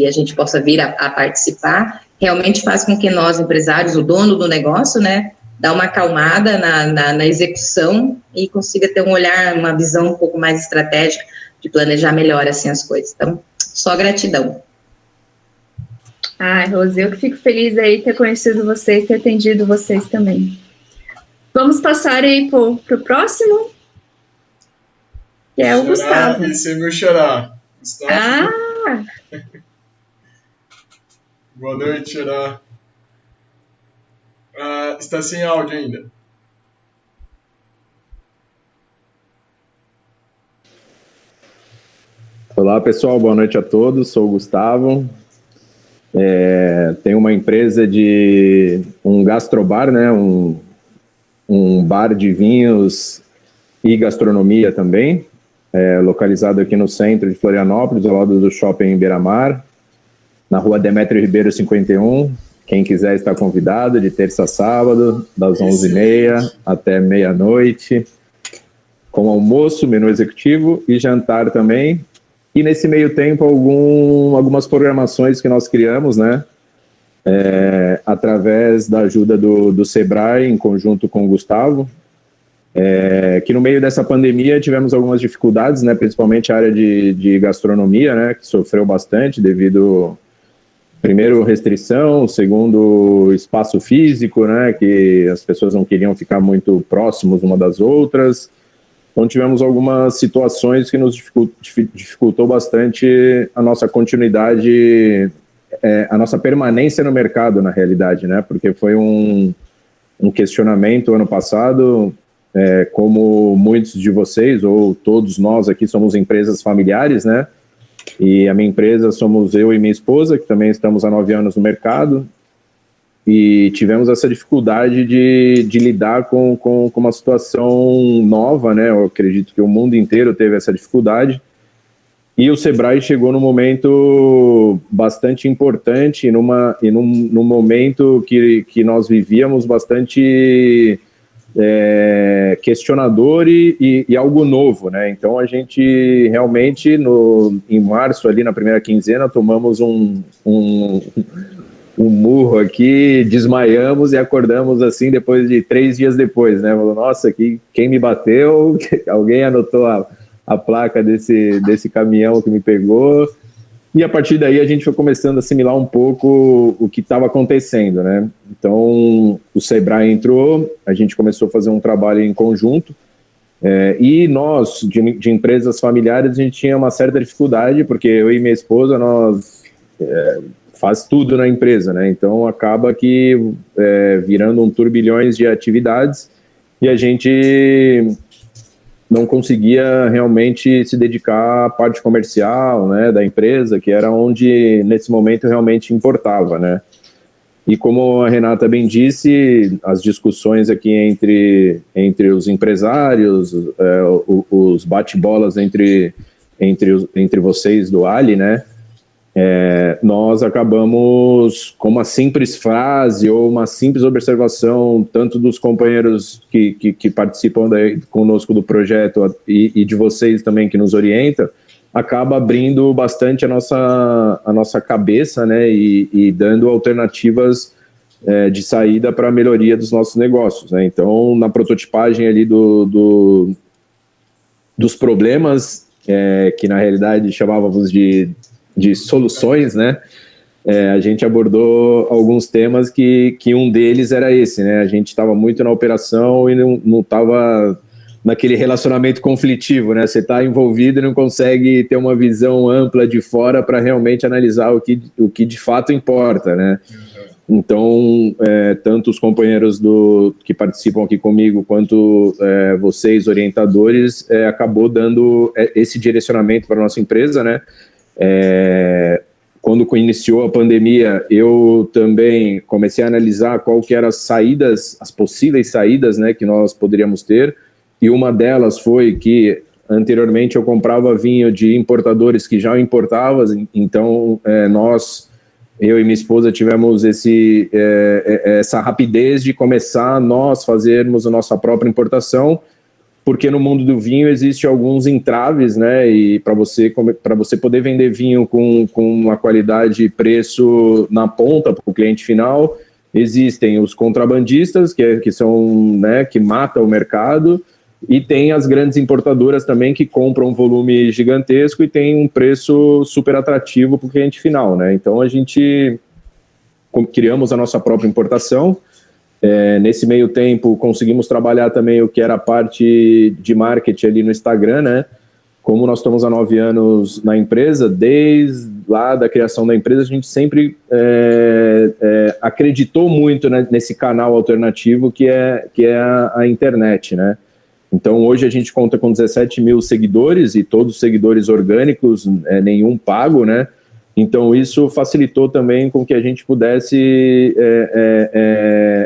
a gente possa vir a participar, realmente faz com que nós, empresários, o dono do negócio, né, dá uma acalmada na execução e consiga ter um olhar, uma visão um pouco mais estratégica de planejar melhor, assim, as coisas. Então, só gratidão. Rose, eu que fico feliz aí de ter conhecido vocês, ter atendido vocês também. Vamos passar aí para o próximo, que é o Gustavo. Esse é meu xará. Gustavo. Boa noite, xará. Está sem áudio ainda. Olá, pessoal. Boa noite a todos. Sou o Gustavo. Tenho uma empresa de um gastrobar, né? Um bar de vinhos e gastronomia também, localizado aqui no centro de Florianópolis, ao lado do Shopping Beira-Mar, na rua Demétrio Ribeiro 51. Quem quiser está convidado, de terça a sábado, das 11h30 até meia-noite, com almoço, menu executivo e jantar também. E nesse meio tempo, algumas programações que nós criamos, né, através da ajuda do Sebrae, em conjunto com o Gustavo, que no meio dessa pandemia tivemos algumas dificuldades, né, principalmente a área de gastronomia, né, que sofreu bastante devido... Primeiro, restrição, segundo, espaço físico, né, que as pessoas não queriam ficar muito próximos uma das outras. Então, tivemos algumas situações que nos dificultou bastante a nossa continuidade, a nossa permanência no mercado, na realidade, né, porque foi um questionamento ano passado, como muitos de vocês, ou todos nós aqui somos empresas familiares, né, e a minha empresa somos eu e minha esposa, que também estamos há 9 anos no mercado, e tivemos essa dificuldade de lidar com uma situação nova, né? Eu acredito que o mundo inteiro teve essa dificuldade, e o Sebrae chegou num momento bastante importante, num momento que nós vivíamos bastante... questionador e algo novo, né? Então a gente realmente em março, ali na primeira quinzena, tomamos um murro aqui, desmaiamos e acordamos assim depois de 3 dias depois, né? Nossa, quem me bateu? Alguém anotou a placa desse caminhão que me pegou. E a partir daí a gente foi começando a assimilar um pouco o que estava acontecendo, né? Então o Sebrae entrou, a gente começou a fazer um trabalho em conjunto, e nós, de empresas familiares, a gente tinha uma certa dificuldade, porque eu e minha esposa, nós faz tudo na empresa, né? Então acaba que virando um turbilhões de atividades, e a gente não conseguia realmente se dedicar à parte comercial, né, da empresa, que era onde, nesse momento, realmente importava, né. E como a Renata bem disse, as discussões aqui entre os empresários, os bate-bolas entre vocês do Ali, né, nós acabamos com uma simples frase ou uma simples observação, tanto dos companheiros que participam conosco do projeto e de vocês também que nos orientam, acaba abrindo bastante a nossa cabeça, né, e dando alternativas de saída para a melhoria dos nossos negócios, né. Então, na prototipagem ali dos problemas, que na realidade chamávamos de soluções, né, a gente abordou alguns temas que um deles era esse, né, a gente estava muito na operação e não estava naquele relacionamento conflitivo, né, você está envolvido e não consegue ter uma visão ampla de fora para realmente analisar o que de fato importa, né. Então, tanto os companheiros que participam aqui comigo, quanto vocês, orientadores, acabou dando esse direcionamento para a nossa empresa, né. Quando iniciou a pandemia, eu também comecei a analisar qual que eram as possíveis saídas, né, que nós poderíamos ter, e uma delas foi que anteriormente eu comprava vinho de importadores que já importavam, então eu e minha esposa tivemos essa rapidez de começar nós fazermos a nossa própria importação, porque no mundo do vinho existe alguns entraves, né, e para você poder vender vinho com uma qualidade e preço na ponta para o cliente final, existem os contrabandistas, que são, né, que matam o mercado, e tem as grandes importadoras também que compram um volume gigantesco e tem um preço super atrativo para o cliente final, né. Então a gente criamos a nossa própria importação. Nesse meio tempo conseguimos trabalhar também o que era a parte de marketing ali no Instagram, né. Como nós estamos há 9 anos na empresa, desde lá da criação da empresa, a gente sempre acreditou muito, né, nesse canal alternativo que é a internet, né. Então hoje a gente conta com 17 mil seguidores e todos seguidores orgânicos, nenhum pago, né. Então isso facilitou também com que a gente pudesse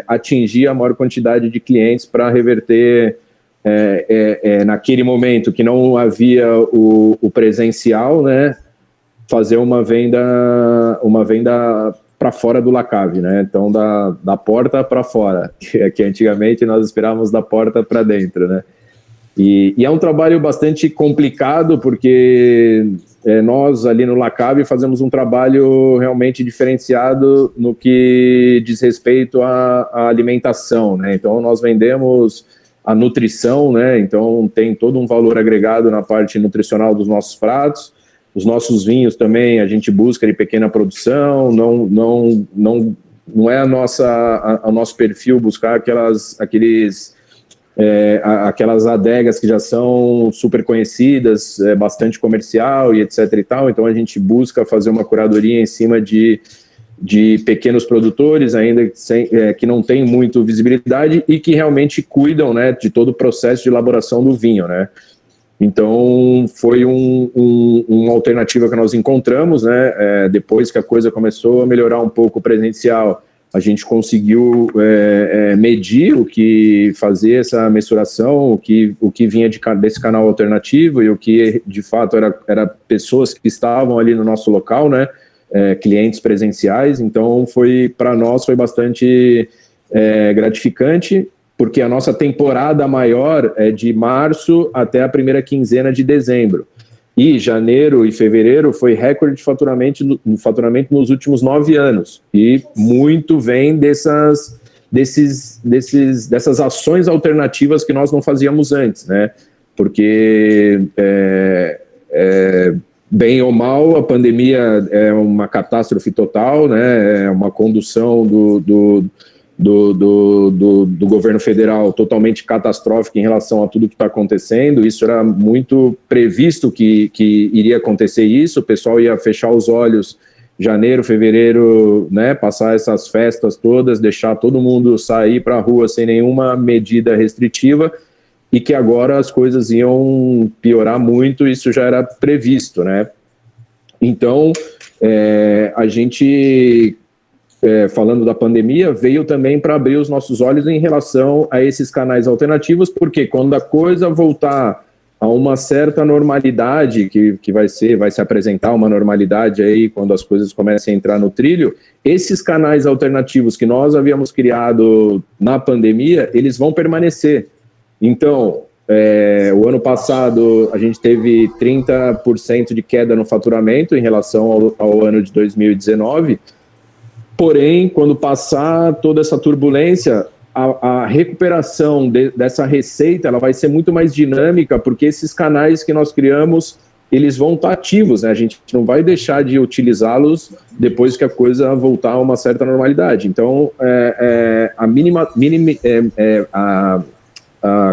atingir a maior quantidade de clientes para reverter naquele momento que não havia o presencial, né, fazer uma venda para fora do Lacave, né, então da porta para fora, que antigamente nós esperávamos da porta para dentro, né, e é um trabalho bastante complicado, porque nós ali no Lacave fazemos um trabalho realmente diferenciado no que diz respeito à alimentação, né, então nós vendemos a nutrição, né, então tem todo um valor agregado na parte nutricional dos nossos pratos. Os nossos vinhos também a gente busca de pequena produção, não é o nosso perfil buscar aquelas adegas que já são super conhecidas, bastante comercial e etc e tal, então a gente busca fazer uma curadoria em cima de pequenos produtores, ainda que não tem muito visibilidade e que realmente cuidam, né, de todo o processo de elaboração do vinho, né. Então foi uma alternativa que nós encontramos, né, depois que a coisa começou a melhorar um pouco o presencial, a gente conseguiu medir fazer essa mensuração, o que vinha desse canal alternativo e o que de fato era pessoas que estavam ali no nosso local, né, clientes presenciais. Então para nós foi bastante gratificante, porque a nossa temporada maior é de março até a primeira quinzena de dezembro. E janeiro e fevereiro foi recorde de faturamento nos últimos 9 anos. E muito vem dessas ações alternativas que nós não fazíamos antes, né? Porque, bem ou mal, a pandemia é uma catástrofe total, né? É uma condução do governo federal totalmente catastrófica em relação a tudo que está acontecendo. Isso era muito previsto que iria acontecer isso, o pessoal ia fechar os olhos janeiro, fevereiro, né, passar essas festas todas, deixar todo mundo sair para a rua sem nenhuma medida restritiva, e que agora as coisas iam piorar muito, isso já era previsto, né? Então, a gente, falando da pandemia, veio também para abrir os nossos olhos em relação a esses canais alternativos, porque quando a coisa voltar a uma certa normalidade, que vai se apresentar uma normalidade aí, quando as coisas comecem a entrar no trilho, esses canais alternativos que nós havíamos criado na pandemia, eles vão permanecer. Então, o ano passado a gente teve 30% de queda no faturamento em relação ao ano de 2019, porém, quando passar toda essa turbulência, a recuperação dessa receita ela vai ser muito mais dinâmica, porque esses canais que nós criamos, eles vão estar ativos, né? A gente não vai deixar de utilizá-los depois que a coisa voltar a uma certa normalidade. Então,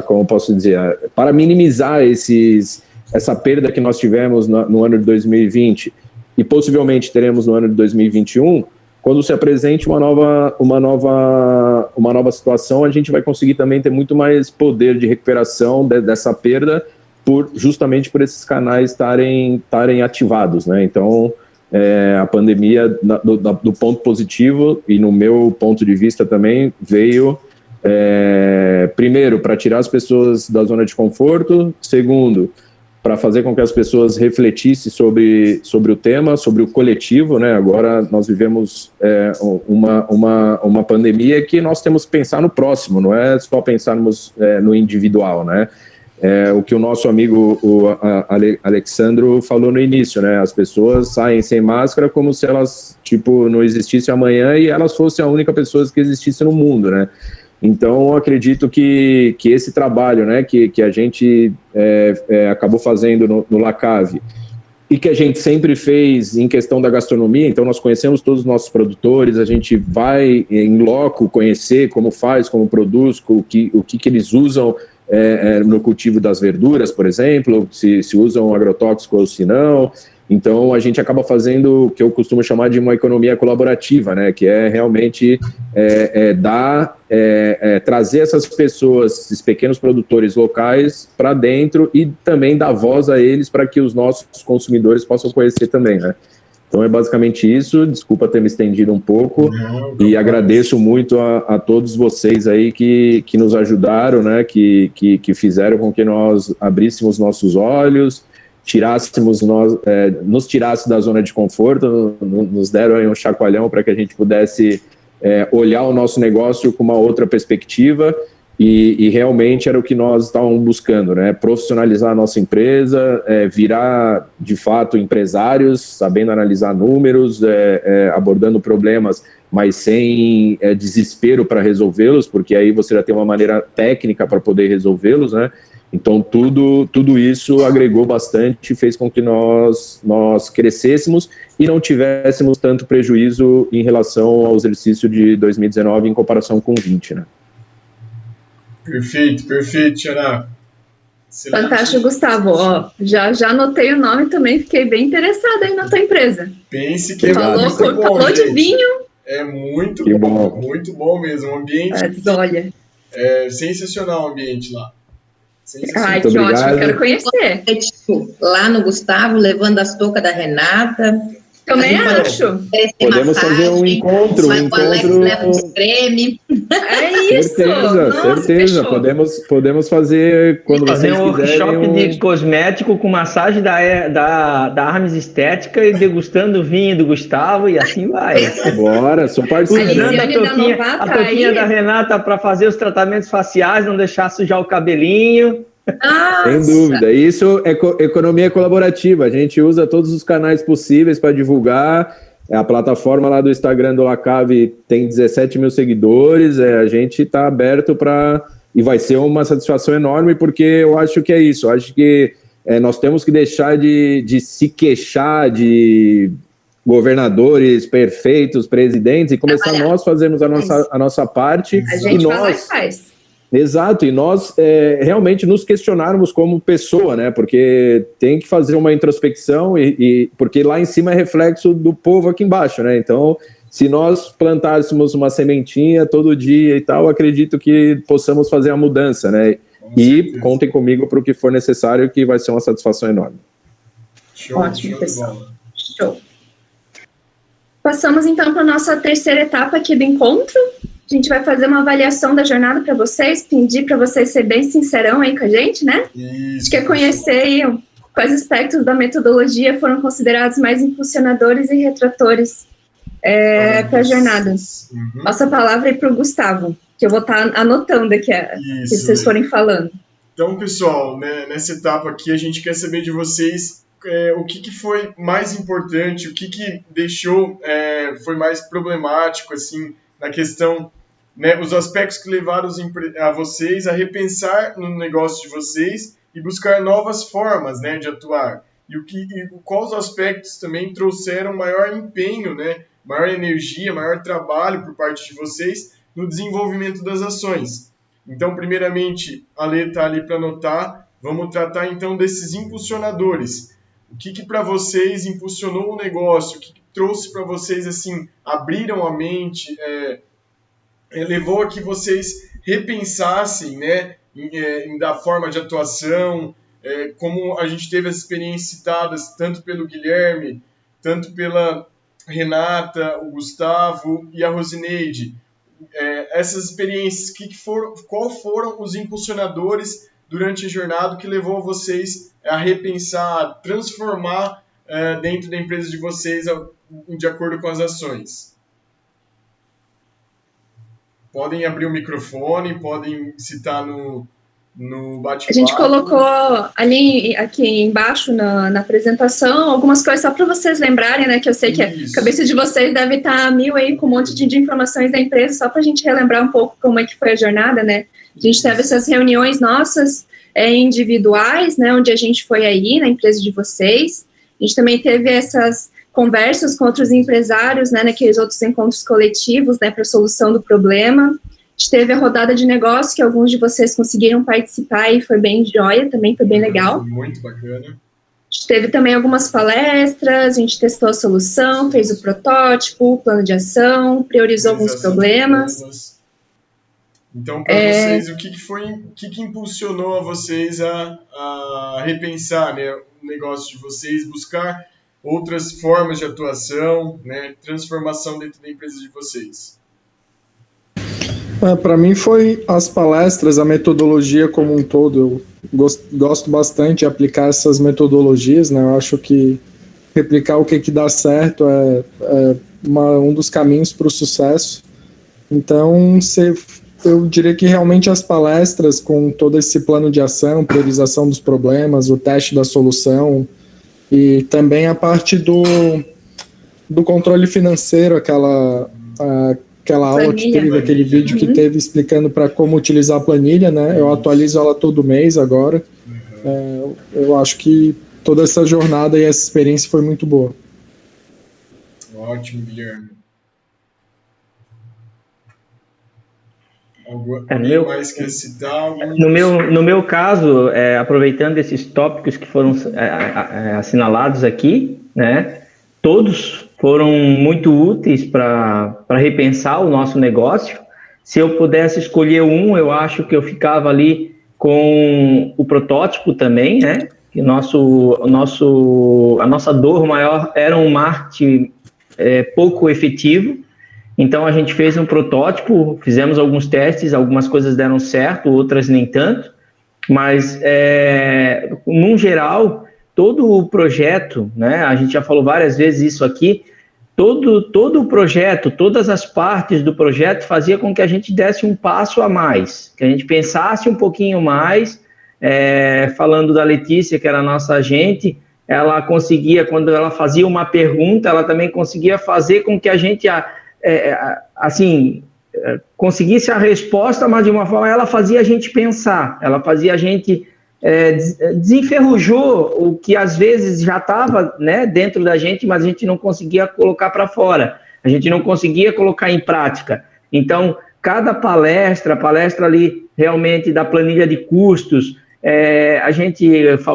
como posso dizer, para minimizar essa perda que nós tivemos no ano de 2020 e possivelmente teremos no ano de 2021, quando se apresente uma nova situação, a gente vai conseguir também ter muito mais poder de recuperação dessa perda, justamente por esses canais estarem ativados, né? Então, a pandemia, do ponto positivo, e no meu ponto de vista também, veio, primeiro, para tirar as pessoas da zona de conforto, segundo, para fazer com que as pessoas refletissem sobre o tema, sobre o coletivo, né? Agora nós vivemos uma pandemia que nós temos que pensar no próximo, não é só pensarmos no individual, né? O que o nosso amigo Alexandro falou no início, né? As pessoas saem sem máscara como se elas, não existissem amanhã e elas fossem a única pessoa que existisse no mundo, né? Então, acredito que esse trabalho, né, que a gente acabou fazendo no Lacave e que a gente sempre fez em questão da gastronomia, então nós conhecemos todos os nossos produtores, a gente vai em loco conhecer como faz, como produz, o que eles usam no cultivo das verduras, por exemplo, se usam agrotóxico ou se não. Então, a gente acaba fazendo o que eu costumo chamar de uma economia colaborativa, né? Que é realmente trazer essas pessoas, esses pequenos produtores locais para dentro e também dar voz a eles para que os nossos consumidores possam conhecer também, né? Então, é basicamente isso. Desculpa ter me estendido um pouco e agradeço muito a todos vocês aí que nos ajudaram, né? Que fizeram com que nós abríssemos nossos olhos, nos tirasse da zona de conforto, nos deram aí um chacoalhão para que a gente pudesse olhar o nosso negócio com uma outra perspectiva e realmente era o que nós estávamos buscando, né? Profissionalizar a nossa empresa, virar de fato empresários, sabendo analisar números, abordando problemas, mas sem desespero para resolvê-los, porque aí você já tem uma maneira técnica para poder resolvê-los, né? Então, tudo isso agregou bastante, fez com que nós crescêssemos e não tivéssemos tanto prejuízo em relação ao exercício de 2019 em comparação com 20, né? Perfeito, Tiana. Fantástico, Gustavo. Ó, já anotei o nome também, fiquei bem interessada aí na tua empresa. Pense que falou de vinho. É muito bom mesmo. O ambiente. Olha. É sensacional o ambiente lá. Ai, que ótimo, quero conhecer. Lá no Gustavo, levando as toucas da Renata. Também acho. Podemos fazer um encontro. Leva um creme. É isso. Certeza. Podemos fazer quando vocês quiserem. Fazer um workshop de cosmético com massagem da Armes Estética e degustando o vinho do Gustavo e assim vai. Bora, sou parceiro. Usando a touquinha da Renata para fazer os tratamentos faciais, não deixar sujar o cabelinho. Sem dúvida, isso é economia colaborativa, a gente usa todos os canais possíveis para divulgar, a plataforma lá do Instagram do Lacave tem 17 mil seguidores, a gente está aberto e vai ser uma satisfação enorme, porque eu acho que é isso, eu acho que nós temos que deixar de se queixar de governadores perfeitos, presidentes, e começar nós fazermos a nossa parte. A gente faz. Exato, e nós realmente nos questionarmos como pessoa, né? Porque tem que fazer uma introspecção, porque lá em cima é reflexo do povo aqui embaixo, né? Então, se nós plantássemos uma sementinha todo dia e tal, acredito que possamos fazer a mudança, né? E contem comigo para o que for necessário, que vai ser uma satisfação enorme. Ótimo, pessoal. Show. Passamos, então, para a nossa terceira etapa aqui do encontro. A gente vai fazer uma avaliação da jornada para vocês, pedir para vocês serem bem sincerão aí com a gente, né? Isso, a gente quer conhecer aí quais aspectos da metodologia foram considerados mais impulsionadores e retratores para a jornada. Uhum. Nossa palavra é para o Gustavo, que eu vou estar anotando aqui, que vocês forem falando. Então, pessoal, né, nessa etapa aqui, a gente quer saber de vocês o que foi mais importante, o que deixou, foi mais problemático, assim, na questão, né, os aspectos que levaram a vocês a repensar no negócio de vocês e buscar novas formas, né, de atuar. E quais aspectos também trouxeram maior empenho, né, maior energia, maior trabalho por parte de vocês no desenvolvimento das ações. Então, primeiramente, a Lê está ali para anotar. Vamos tratar, então, desses impulsionadores. O que para vocês impulsionou o negócio? O que trouxe para vocês, assim, abriram a mente, levou a que vocês repensassem, né, da forma de atuação, como a gente teve as experiências citadas tanto pelo Guilherme, tanto pela Renata, o Gustavo e a Rosineide. Essas experiências, qual foram os impulsionadores durante a jornada que levou a vocês a repensar, a transformar dentro da empresa de vocês de acordo com as ações? Podem abrir o microfone, podem citar no bate-papo. A gente colocou aqui embaixo na apresentação algumas coisas só para vocês lembrarem, né, que eu sei que a cabeça de vocês deve estar mil aí com um monte de informações da empresa, só para a gente relembrar um pouco como é que foi a jornada, né. A gente teve essas reuniões nossas individuais, né, onde a gente foi aí na empresa de vocês. A gente também teve essas conversas com outros empresários, né, naqueles outros encontros coletivos, né, para a solução do problema. A gente teve a rodada de negócio, que alguns de vocês conseguiram participar e foi bem joia, também foi bem legal. Muito bacana. A gente teve também algumas palestras, a gente testou a solução, fez o protótipo, o plano de ação, priorizou alguns problemas. Então, para vocês, o que impulsionou a vocês a repensar, né, o negócio de vocês, buscar outras formas de atuação, né, transformação dentro da empresa de vocês? Para mim foi as palestras, a metodologia como um todo. Eu gosto bastante de aplicar essas metodologias, né? Eu acho que replicar o que dá certo é um dos caminhos para o sucesso. Então, eu diria que realmente as palestras com todo esse plano de ação, priorização dos problemas, o teste da solução e também a parte do controle financeiro, aquela aula planilha, que teve, aquele vídeo que teve explicando para como utilizar a planilha, né? Eu atualizo ela todo mês agora. Eu acho que toda essa jornada e essa experiência foi muito boa. Ótimo, Guilherme. Mais quer citar? No meu caso, aproveitando esses tópicos que foram assinalados aqui, né? Todos foram muito úteis para repensar o nosso negócio. Se eu pudesse escolher um, eu acho que eu ficava ali com o protótipo também, né? Que a nossa dor maior era um marketing pouco efetivo. Então, a gente fez um protótipo, fizemos alguns testes, algumas coisas deram certo, outras nem tanto. Mas, num geral, todo o projeto, né, a gente já falou várias vezes isso aqui, todo o projeto, todas as partes do projeto fazia com que a gente desse um passo a mais, que a gente pensasse um pouquinho mais. Falando da Letícia, que era a nossa agente, ela conseguia, quando ela fazia uma pergunta, ela também conseguia fazer com que a gente, conseguisse a resposta, mas de uma forma, ela fazia a gente pensar, ela fazia a gente... desenferrujou o que às vezes já estava, né, dentro da gente, mas a gente não conseguia colocar para fora, a gente não conseguia colocar em prática. Então, cada palestra ali realmente da planilha de custos, a gente,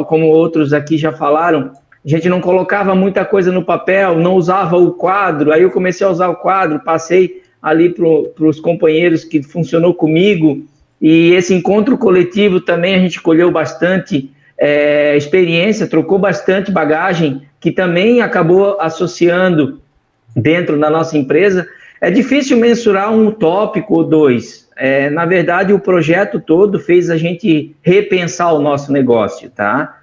como outros aqui já falaram, a gente não colocava muita coisa no papel, não usava o quadro. Aí eu comecei a usar o quadro, passei ali para os companheiros que funcionou comigo, e esse encontro coletivo também a gente colheu bastante experiência, trocou bastante bagagem, que também acabou associando dentro da nossa empresa. É difícil mensurar um tópico ou dois. Na verdade, o projeto todo fez a gente repensar o nosso negócio, tá?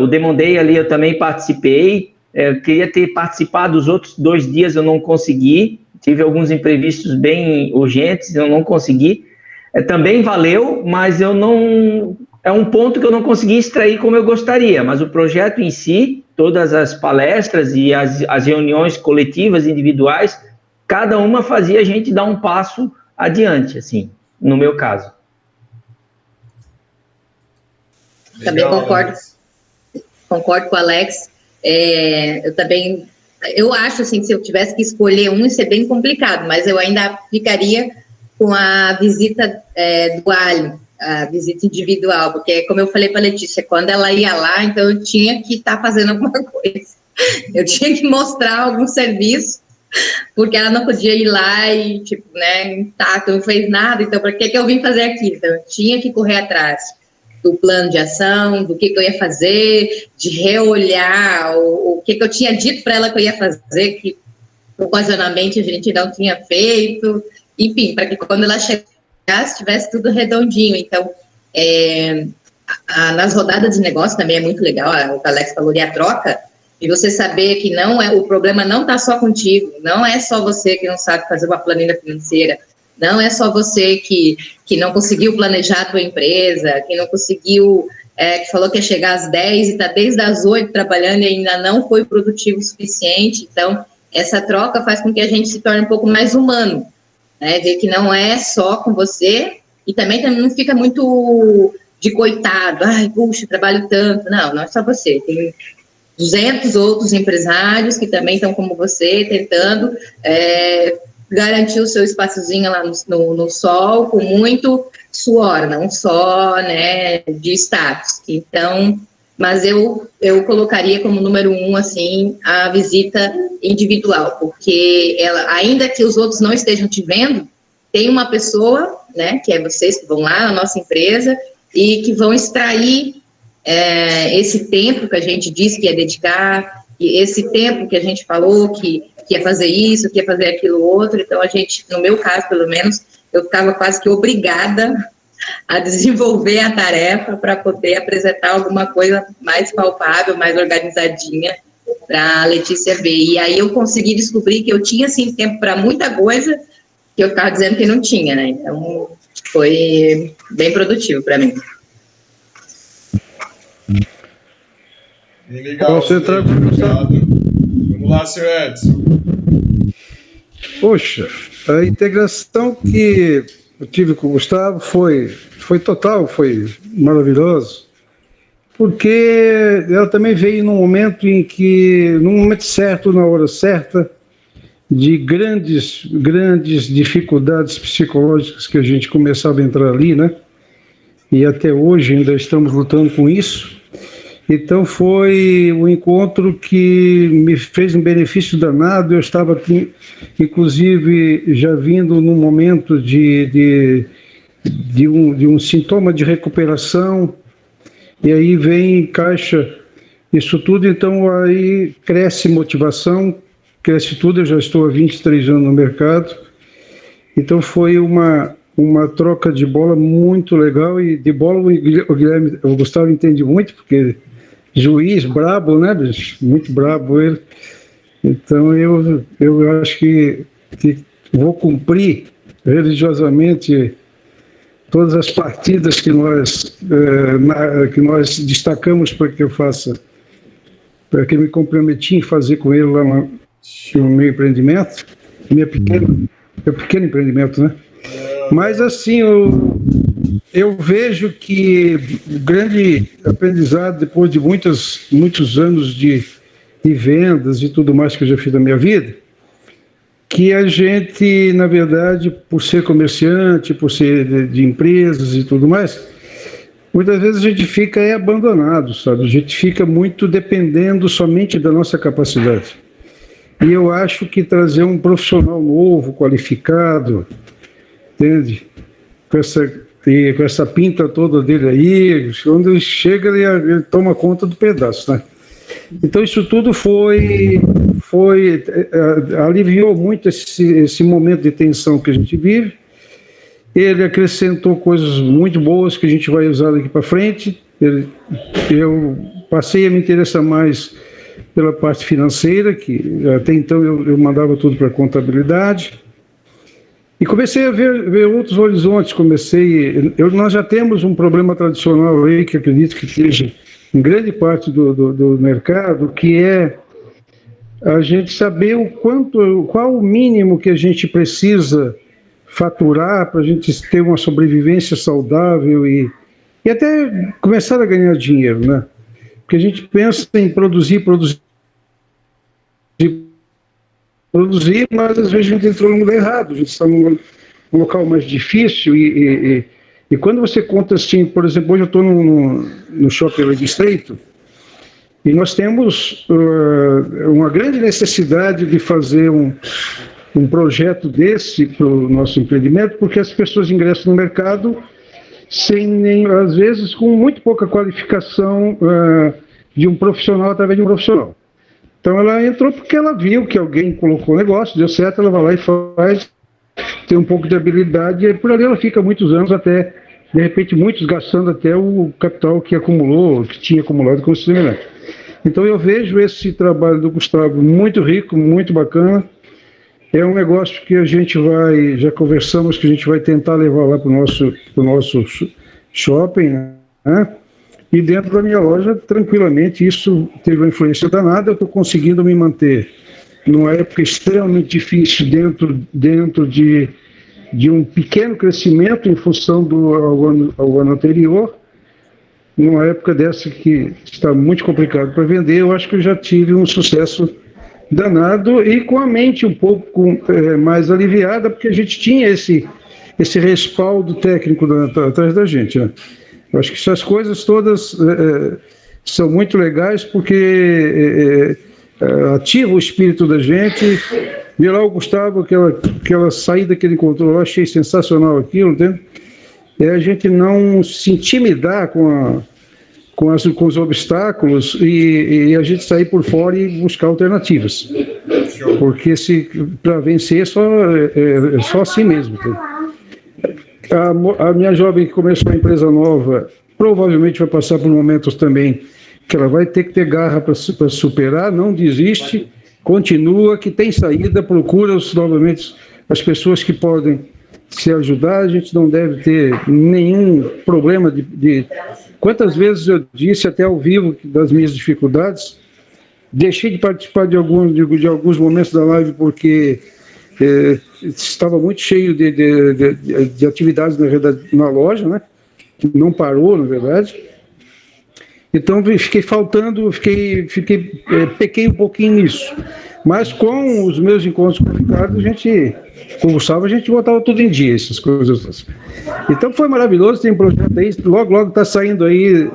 O Demon Day ali eu também participei, queria ter participado dos outros 2 dias, eu não consegui, tive alguns imprevistos bem urgentes, eu não consegui. Também valeu, mas eu não... É um ponto que eu não consegui extrair como eu gostaria, mas o projeto em si, todas as palestras e as reuniões coletivas, individuais, cada uma fazia a gente dar um passo adiante, assim, no meu caso. Também concordo com o Alex. Eu acho assim, que se eu tivesse que escolher um, isso é bem complicado, mas eu ainda ficaria com a visita do Ali, a visita individual, porque, como eu falei para a Letícia, quando ela ia lá, então eu tinha que estar fazendo alguma coisa. Eu tinha que mostrar algum serviço, porque ela não podia ir lá e, tipo, né, tu não fez nada, então para que eu vim fazer aqui? Então eu tinha que correr atrás do plano de ação, do que eu ia fazer, de reolhar o que eu tinha dito para ela que eu ia fazer, que ocasionalmente a gente não tinha feito, enfim, para que quando ela chegasse, tivesse tudo redondinho. Então, nas rodadas de negócio também é muito legal, o que o Alex falou, e a troca, e você saber que o problema não está só contigo, não é só você que não sabe fazer uma planilha financeira, não é só você que não conseguiu planejar a tua empresa, que não conseguiu, que falou que ia chegar às 10 e está desde as 8 trabalhando e ainda não foi produtivo o suficiente. Então, essa troca faz com que a gente se torne um pouco mais humano, né? Ver que não é só com você, e também não fica muito de coitado, ai, puxa, trabalho tanto. Não é só você, tem 200 outros empresários que também estão como você, tentando garantir o seu espaçozinho lá no sol, com muito suor, não só, né, de status. Então, mas eu colocaria como número 1, assim, a visita individual, porque ela, ainda que os outros não estejam te vendo, tem uma pessoa, né, que é vocês que vão lá na nossa empresa e que vão extrair esse tempo que a gente disse que ia dedicar, e esse tempo que a gente falou que ia fazer isso, que ia fazer aquilo outro. Então, a gente, no meu caso, pelo menos, eu ficava quase que obrigada a desenvolver a tarefa para poder apresentar alguma coisa mais palpável, mais organizadinha para a Letícia ver. E aí eu consegui descobrir que eu tinha, sim, tempo para muita coisa que eu ficava dizendo que não tinha, né? Então, foi bem produtivo para mim. Legal, vamos lá, senhor Edson. Poxa, a integração que eu tive com o Gustavo foi total, foi maravilhoso, porque ela também veio num momento certo, na hora certa, de grandes dificuldades psicológicas que a gente começava a entrar ali, né? E até hoje ainda estamos lutando com isso. Então foi um encontro que me fez um benefício danado. Eu estava aqui, inclusive, já vindo num momento de um sintoma de recuperação, e aí encaixa isso tudo. Então aí cresce motivação, cresce tudo. Eu já estou há 23 anos no mercado, então foi uma troca de bola muito legal. E de bola o Gustavo entende muito, porque juiz brabo, né, bicho? Muito brabo ele. Então eu acho que vou cumprir religiosamente todas as partidas que nós destacamos para que eu faça, para que eu me comprometi em fazer com ele lá no meu empreendimento, meu pequeno empreendimento, né? Mas assim, eu vejo que o grande aprendizado, depois de muitos anos de vendas e tudo mais que eu já fiz na minha vida, que a gente, na verdade, por ser comerciante, por ser de empresas e tudo mais, muitas vezes a gente fica abandonado, sabe? A gente fica muito dependendo somente da nossa capacidade. E eu acho que trazer um profissional novo, qualificado, entende? com essa pinta toda dele aí, quando ele chega, ele toma conta do pedaço, né? Então isso tudo aliviou muito esse momento de tensão que a gente vive. Ele acrescentou coisas muito boas que a gente vai usar daqui para frente. Eu passei a me interessar mais pela parte financeira, que até então eu mandava tudo para contabilidade. E comecei a ver outros horizontes. Nós já temos um problema tradicional aí, que acredito que esteja em grande parte do mercado, que é a gente saber qual o mínimo que a gente precisa faturar para a gente ter uma sobrevivência saudável e até começar a ganhar dinheiro, né? Porque a gente pensa em produzir, mas às vezes a gente entrou no lugar errado, a gente está num local mais difícil e quando você conta assim, por exemplo, hoje eu estou no Shopping Lake Estreito e nós temos uma grande necessidade de fazer um projeto desse para o nosso empreendimento, porque as pessoas ingressam no mercado às vezes com muito pouca qualificação de um profissional através de um profissional. Então ela entrou porque ela viu que alguém colocou o negócio, deu certo, ela vai lá e faz, tem um pouco de habilidade, e por ali ela fica muitos anos até, de repente muitos gastando até o capital que tinha acumulado com o sistema. Então eu vejo esse trabalho do Gustavo muito rico, muito bacana. É um negócio que a gente já conversamos, que a gente vai tentar levar lá para o nosso shopping, né? E dentro da minha loja, tranquilamente, isso teve uma influência danada. Eu estou conseguindo me manter numa época extremamente difícil dentro de um pequeno crescimento em função ao ano anterior. Numa época dessa que está muito complicado para vender, eu acho que eu já tive um sucesso danado e com a mente um pouco mais aliviada, porque a gente tinha esse respaldo técnico atrás da gente, né? Eu acho que essas coisas todas são muito legais, porque ativa o espírito da gente. Ver lá o Gustavo, aquela saída que ele encontrou, eu achei sensacional aquilo, entende? É a gente não se intimidar com os obstáculos e a gente sair por fora e buscar alternativas. Porque para vencer é só assim mesmo. Entende? A minha jovem que começou a empresa nova provavelmente vai passar por momentos também que ela vai ter que ter garra para superar, não desiste, continua, que tem saída, procura novamente as pessoas que podem se ajudar. A gente não deve ter nenhum problema de... Quantas vezes eu disse até ao vivo das minhas dificuldades, deixei de participar de alguns momentos da live porque estava muito cheio de atividades na loja, né? Não parou, na verdade. Então fiquei faltando, pequei um pouquinho nisso. Mas com os meus encontros com o Ricardo, com o Gustavo, a gente botava tudo em dia, essas coisas. Então foi maravilhoso, tem um projeto aí, logo está saindo aí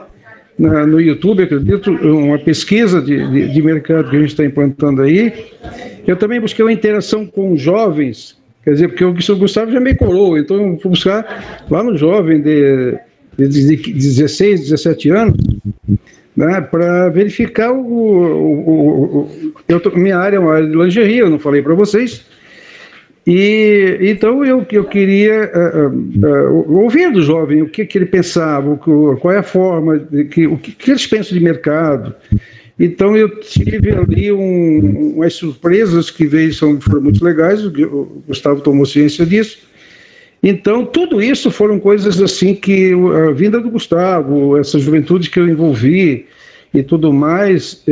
no YouTube, acredito, uma pesquisa de mercado que a gente está implantando aí. Eu também busquei uma interação com jovens, quer dizer, porque o Gustavo já me coroa, então eu fui buscar lá no jovem de 16, 17 anos, né, para verificar minha área é uma área de lingerie, eu não falei para vocês, e então eu queria ouvir do jovem o que ele pensava, qual é a forma, o que eles pensam de mercado. Então eu tive ali umas surpresas que foram muito legais, o Gustavo tomou ciência disso. Então tudo isso foram coisas assim que a vinda do Gustavo, essa juventude que eu envolvi e tudo mais,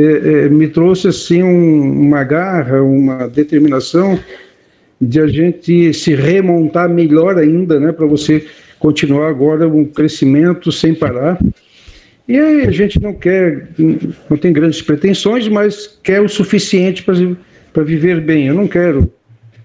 me trouxe assim uma garra, uma determinação de a gente se remontar melhor ainda, né, para você continuar agora um crescimento sem parar. E aí a gente não tem grandes pretensões, mas quer o suficiente para viver bem. Eu não quero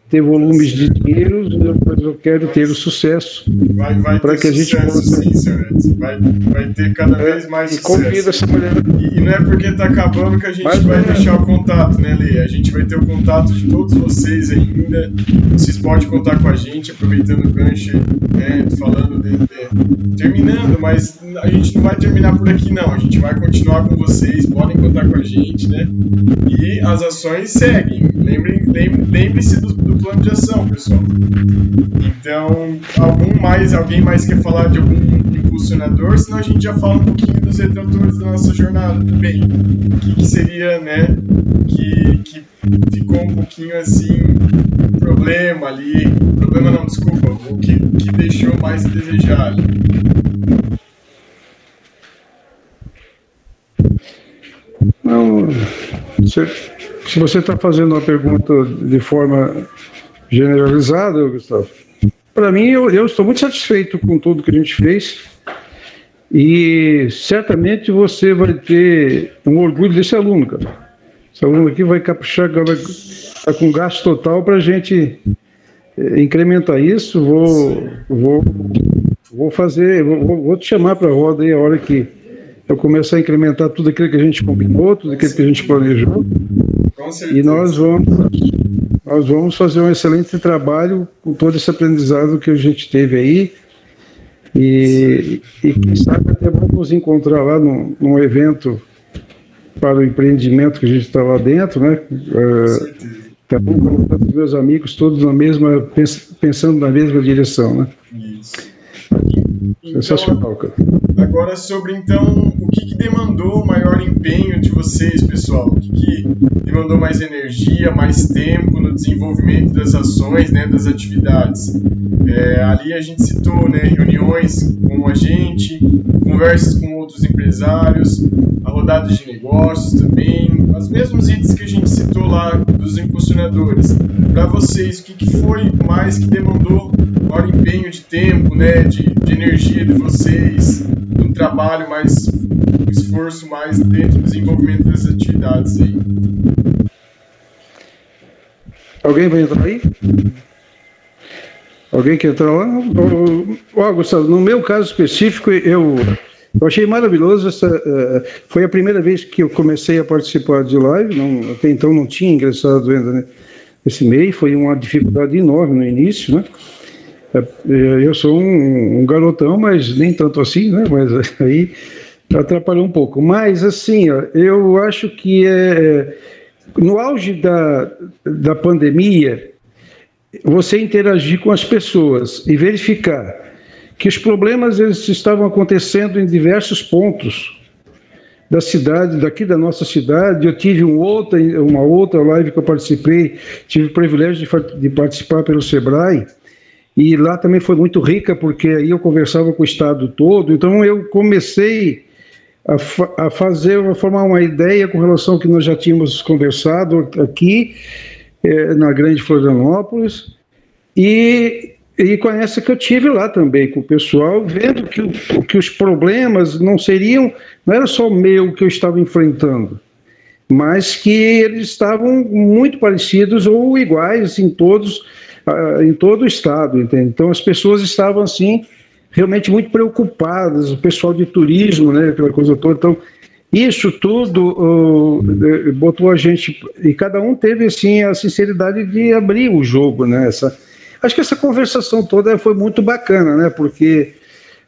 ter volumes de dinheiro, mas eu quero ter o sucesso. Vai para que a gente possa. Sim, senhor Edson. Vai ter cada vez mais sucesso. Convido essa mulher. E não é porque está acabando que a gente vai deixar o contato, né, Lê? A gente vai ter o contato de todos vocês ainda. Vocês podem contar com a gente, aproveitando o gancho, né, falando terminando, mas a gente não vai terminar por aqui, não. A gente vai continuar com vocês, podem contar com a gente, né? E as ações seguem. Lembre-se do plano de ação, pessoal. Então, alguém mais quer falar de algum impulsionador? Senão a gente já fala um pouquinho dos retratores da nossa jornada também. O que seria, né, que ficou um pouquinho assim, problema ali. Problema não, desculpa. O que deixou mais a desejar ali. Não, se você está fazendo uma pergunta de forma generalizada, Gustavo, para mim, eu estou muito satisfeito com tudo que a gente fez e certamente você vai ter um orgulho desse aluno, cara. Esse aluno aqui vai caprichar, vai estar com gasto total para a gente incrementar isso. Vou te chamar para a roda aí a hora que eu começar a incrementar tudo aquilo que a gente combinou, tudo aquilo que a gente planejou. E nós vamos fazer um excelente trabalho com todo esse aprendizado que a gente teve aí. E quem sabe até vamos nos encontrar lá num evento para o empreendimento que a gente está lá dentro, né? Tá bom colocar os meus amigos todos pensando na mesma direção, né? Isso. Sensacional, cara. Agora sobre, então, o que demandou maior empenho de vocês, pessoal? O que demandou mais energia, mais tempo no desenvolvimento das ações, né, das atividades? Ali a gente citou, né, reuniões com a gente, conversas com outros empresários, a rodada de negócios também, os mesmos itens que a gente citou lá dos impulsionadores. Para vocês, o que foi mais que demandou maior empenho de tempo, né, de energia de vocês, um trabalho mais, um esforço mais dentro do desenvolvimento das atividades aí? Alguém vai entrar aí? Alguém quer entrar lá? Gustavo, no meu caso específico, eu achei maravilhoso. Foi a primeira vez que eu comecei a participar de live, até então não tinha ingressado ainda, né, nesse meio, foi uma dificuldade enorme no início, né? Eu sou um garotão, mas nem tanto assim, né? Mas aí atrapalhou um pouco. Mas, assim, eu acho que no auge da pandemia, você interagir com as pessoas e verificar que os problemas eles estavam acontecendo em diversos pontos da cidade, daqui da nossa cidade. Eu tive uma outra live que eu participei, tive o privilégio de participar pelo Sebrae, e lá também foi muito rica, porque aí eu conversava com o estado todo. Então eu comecei a formar uma ideia com relação ao que nós já tínhamos conversado aqui na Grande Florianópolis, e com essa que eu tive lá também com o pessoal, vendo que os problemas não era só o meu que eu estava enfrentando, mas que eles estavam muito parecidos ou iguais em todo o estado, entende? Então as pessoas estavam assim realmente muito preocupadas, o pessoal de turismo, né, aquela coisa toda. Então isso tudo botou a gente, e cada um teve assim a sinceridade de abrir o jogo, né? Acho que essa conversação toda foi muito bacana, né? Porque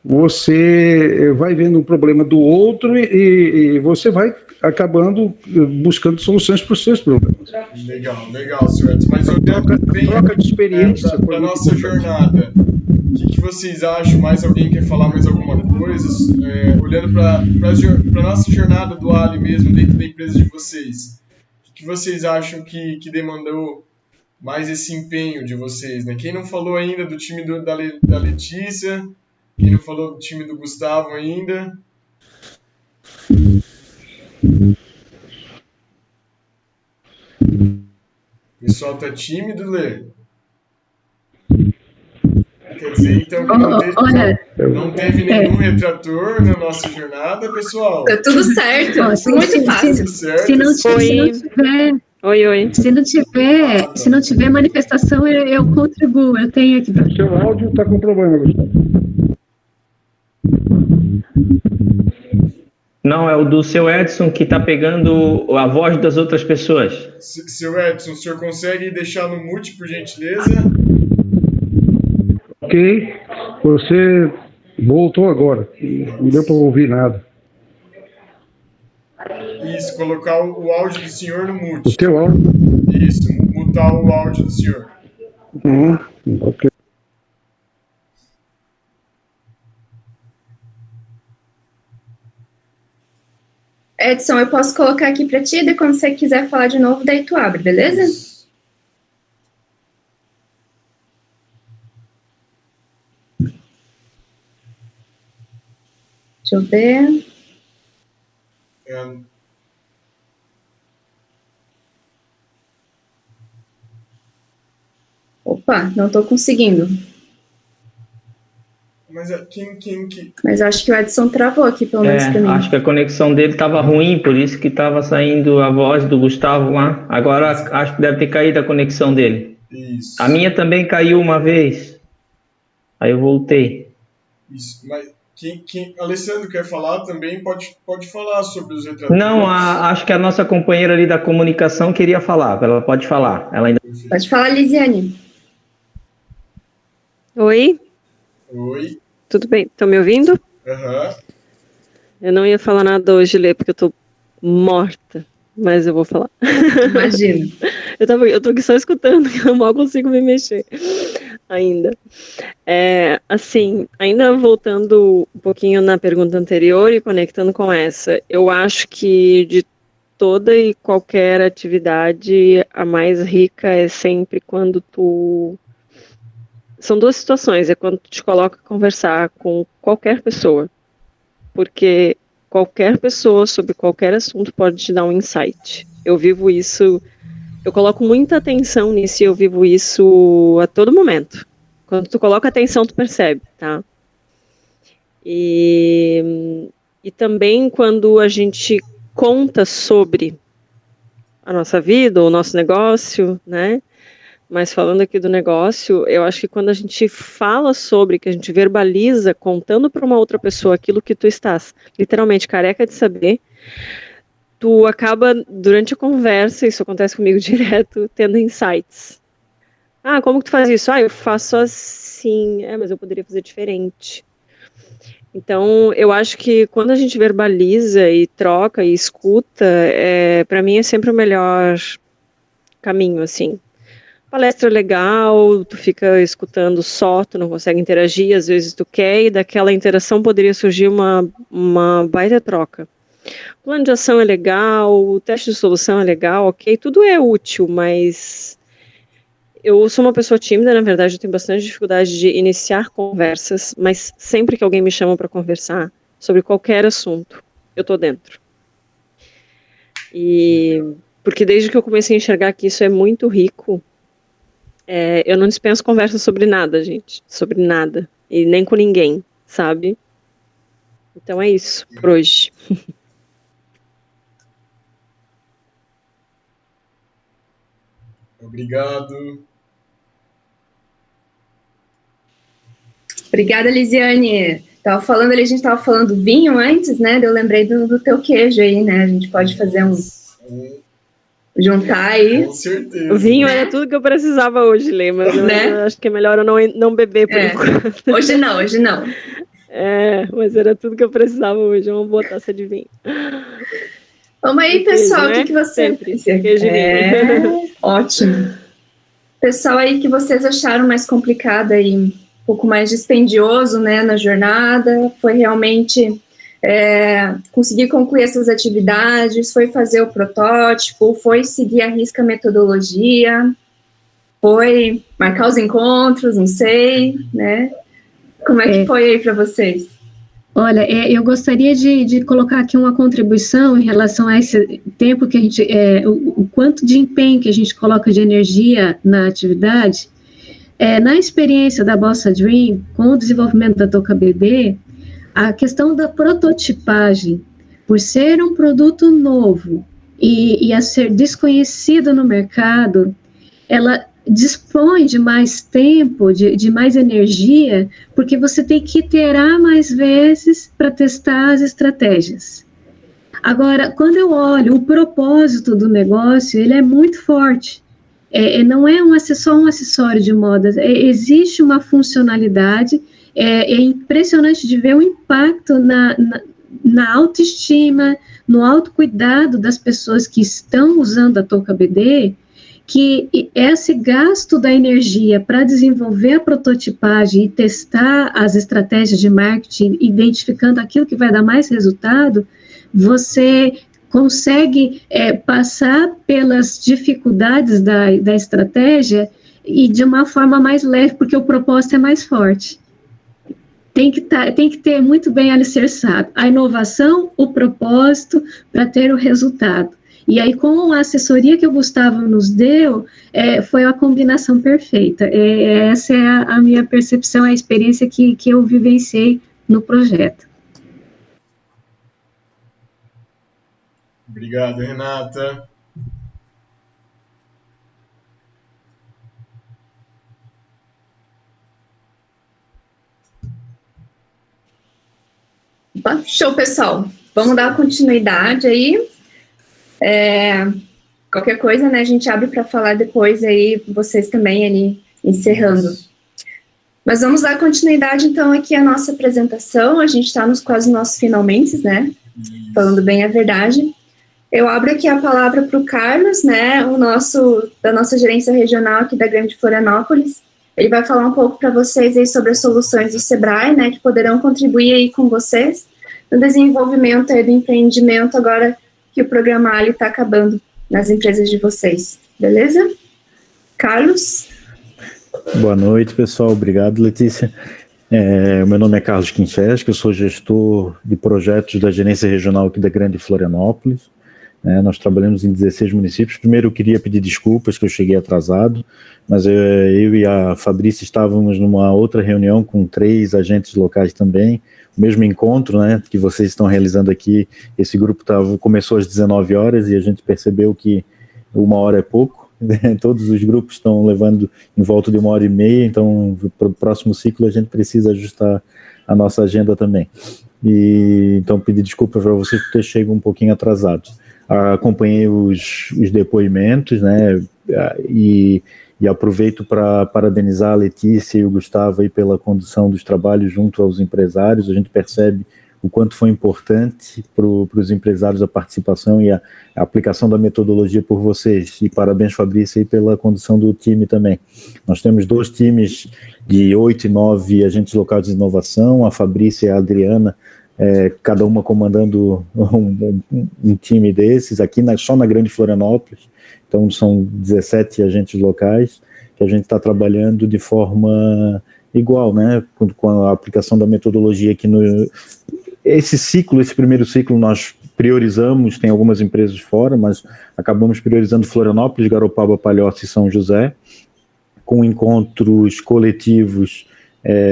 você vai vendo um problema do outro e você vai acabando buscando soluções para os seus problemas. Legal, senhor Edson. Mas olhando bem troca de experiência da nossa jornada, o que vocês acham? Mais alguém quer falar mais alguma coisa? Olhando para a nossa jornada do Ali mesmo, dentro da empresa de vocês, o que vocês acham que demandou mais esse empenho de vocês, né? Quem não falou ainda do time da Letícia, quem não falou do time do Gustavo ainda? O pessoal tá tímido, Lê? Quer dizer, então, que não teve nenhum retrator na nossa jornada, pessoal? Tá tudo certo, muito fácil. Oi. Se não tiver manifestação, eu contribuo. Eu tenho aqui. O seu áudio está com problema, Gustavo. Não, é o do seu Edson que está pegando a voz das outras pessoas. Seu Edson, o senhor consegue deixar no mute, por gentileza? Ok. Você voltou agora. Não deu para ouvir nada. Isso, colocar o áudio do senhor no mute. O teu áudio? Isso, mutar o áudio do senhor. Ok. Edson, eu posso colocar aqui para ti, e quando você quiser falar de novo, daí tu abre, beleza? Deixa eu ver. Opa, não estou conseguindo. Mas quem... Mas acho que o Edson travou aqui, pelo menos para mim. Acho que a conexão dele estava ruim, por isso que estava saindo a voz do Gustavo lá. Agora acho que deve ter caído a conexão dele. Isso. A minha também caiu uma vez. Aí eu voltei. Isso, mas Alessandro quer falar também, pode falar sobre os retratores. Não, acho que a nossa companheira ali da comunicação queria falar. Ela pode falar. Ela ainda... Pode falar, Lisiane. Oi. Tudo bem? Estão me ouvindo? Aham. Eu não ia falar nada hoje, Lê, porque eu tô morta, mas eu vou falar. Imagina. Eu tô aqui só escutando, eu mal consigo me mexer ainda. Assim, ainda voltando um pouquinho na pergunta anterior e conectando com essa, eu acho que de toda e qualquer atividade, a mais rica é sempre quando São duas situações, é quando tu te coloca a conversar com qualquer pessoa, porque qualquer pessoa sobre qualquer assunto pode te dar um insight. Eu vivo isso, eu coloco muita atenção nisso e eu vivo isso a todo momento. Quando tu coloca atenção, tu percebe, tá? E também quando a gente conta sobre a nossa vida, ou o nosso negócio, né? Mas falando aqui do negócio, eu acho que quando a gente fala sobre, que a gente verbaliza, contando para uma outra pessoa aquilo que tu estás literalmente careca de saber, tu acaba, durante a conversa, isso acontece comigo direto, tendo insights. Ah, como que tu faz isso? Ah, eu faço assim. Mas eu poderia fazer diferente. Então, eu acho que quando a gente verbaliza e troca e escuta, para mim é sempre o melhor caminho, assim. Palestra legal, tu fica escutando só, tu não consegue interagir, às vezes tu quer, e daquela interação poderia surgir uma baita troca. O plano de ação é legal, o teste de solução é legal, ok, tudo é útil, mas eu sou uma pessoa tímida, na verdade, eu tenho bastante dificuldade de iniciar conversas, mas sempre que alguém me chama para conversar sobre qualquer assunto, eu tô dentro. Porque desde que eu comecei a enxergar que isso é muito rico, eu não dispenso conversa sobre nada, gente. Sobre nada. E nem com ninguém, sabe? Então é isso, por hoje. Obrigado. Obrigada, Lisiane. A gente tava falando vinho antes, né? Eu lembrei do teu queijo aí, né? A gente pode fazer juntar aí. Com certeza. O vinho era tudo que eu precisava hoje, Lê, mas eu acho que é melhor eu não beber por enquanto. Hoje não. Mas era tudo que eu precisava hoje, uma boa taça de vinho. Vamos aí, pessoal, o que você... Sempre, queijo de vinho. Ótimo. Pessoal aí, que vocês acharam mais complicado aí, um pouco mais dispendioso, né, na jornada, foi realmente... conseguir concluir essas atividades, foi fazer o protótipo, foi seguir à risca a metodologia, foi marcar os encontros, não sei, né? Como é que foi aí para vocês? Olha, eu gostaria de colocar aqui uma contribuição em relação a esse tempo que a gente, o quanto de empenho que a gente coloca de energia na atividade. Na experiência da Bossa Dream, com o desenvolvimento da Toca Bebê, a questão da prototipagem, por ser um produto novo, e a ser desconhecida no mercado, ela dispõe de mais tempo, de mais energia, porque você tem que iterar mais vezes para testar as estratégias. Agora, quando eu olho o propósito do negócio, ele é muito forte. Não é só um acessório de moda, existe uma funcionalidade, é impressionante de ver o impacto na autoestima, no autocuidado das pessoas que estão usando a touca BD, que esse gasto da energia para desenvolver a prototipagem e testar as estratégias de marketing, identificando aquilo que vai dar mais resultado, você consegue passar pelas dificuldades da estratégia e de uma forma mais leve, porque o propósito é mais forte. Tem que ter muito bem alicerçado a inovação, o propósito, para ter o resultado. E aí, com a assessoria que o Gustavo nos deu, foi a combinação perfeita. Essa é a minha percepção, a experiência que eu vivenciei no projeto. Obrigado, Renata. Show, pessoal. Vamos dar continuidade aí. Qualquer coisa, né, a gente abre para falar depois aí, vocês também ali, encerrando. Mas vamos dar continuidade, então, aqui à nossa apresentação. A gente está quase nos nossos finalmente, né, falando bem a verdade. Eu abro aqui a palavra para o Carlos, né, da nossa gerência regional aqui da Grande Florianópolis. Ele vai falar um pouco para vocês aí sobre as soluções do Sebrae, né, que poderão contribuir aí com vocês no desenvolvimento aí do empreendimento agora que o programa Ali está acabando nas empresas de vocês. Beleza? Carlos? Boa noite, pessoal. Obrigado, Letícia. Meu nome é Carlos Quinchesca, eu sou gestor de projetos da gerência regional aqui da Grande Florianópolis. Nós trabalhamos em 16 municípios. Primeiro eu queria pedir desculpas que eu cheguei atrasado, mas eu e a Fabrícia estávamos numa outra reunião com 3 agentes locais também, o mesmo encontro, né, que vocês estão realizando aqui. Esse grupo começou às 19 horas e a gente percebeu que 1 hora é pouco, né? Todos os grupos estão levando em volta de 1h30, então para o próximo ciclo a gente precisa ajustar a nossa agenda também. Então pedir desculpas para vocês por ter chegado um pouquinho atrasado. Acompanhei os depoimentos, né, e aproveito para parabenizar a Letícia e o Gustavo aí pela condução dos trabalhos junto aos empresários. A gente percebe o quanto foi importante para os empresários a participação e a aplicação da metodologia por vocês. E parabéns, Fabrícia, aí pela condução do time também. Nós temos 2 times de 8 e 9 agentes locais de inovação, a Fabrícia e a Adriana, cada uma comandando um time desses, aqui só na Grande Florianópolis. Então são 17 agentes locais que a gente está trabalhando de forma igual, né, com a aplicação da metodologia aqui esse primeiro ciclo nós priorizamos, tem algumas empresas fora, mas acabamos priorizando Florianópolis, Garopaba, Palhoça e São José, com encontros coletivos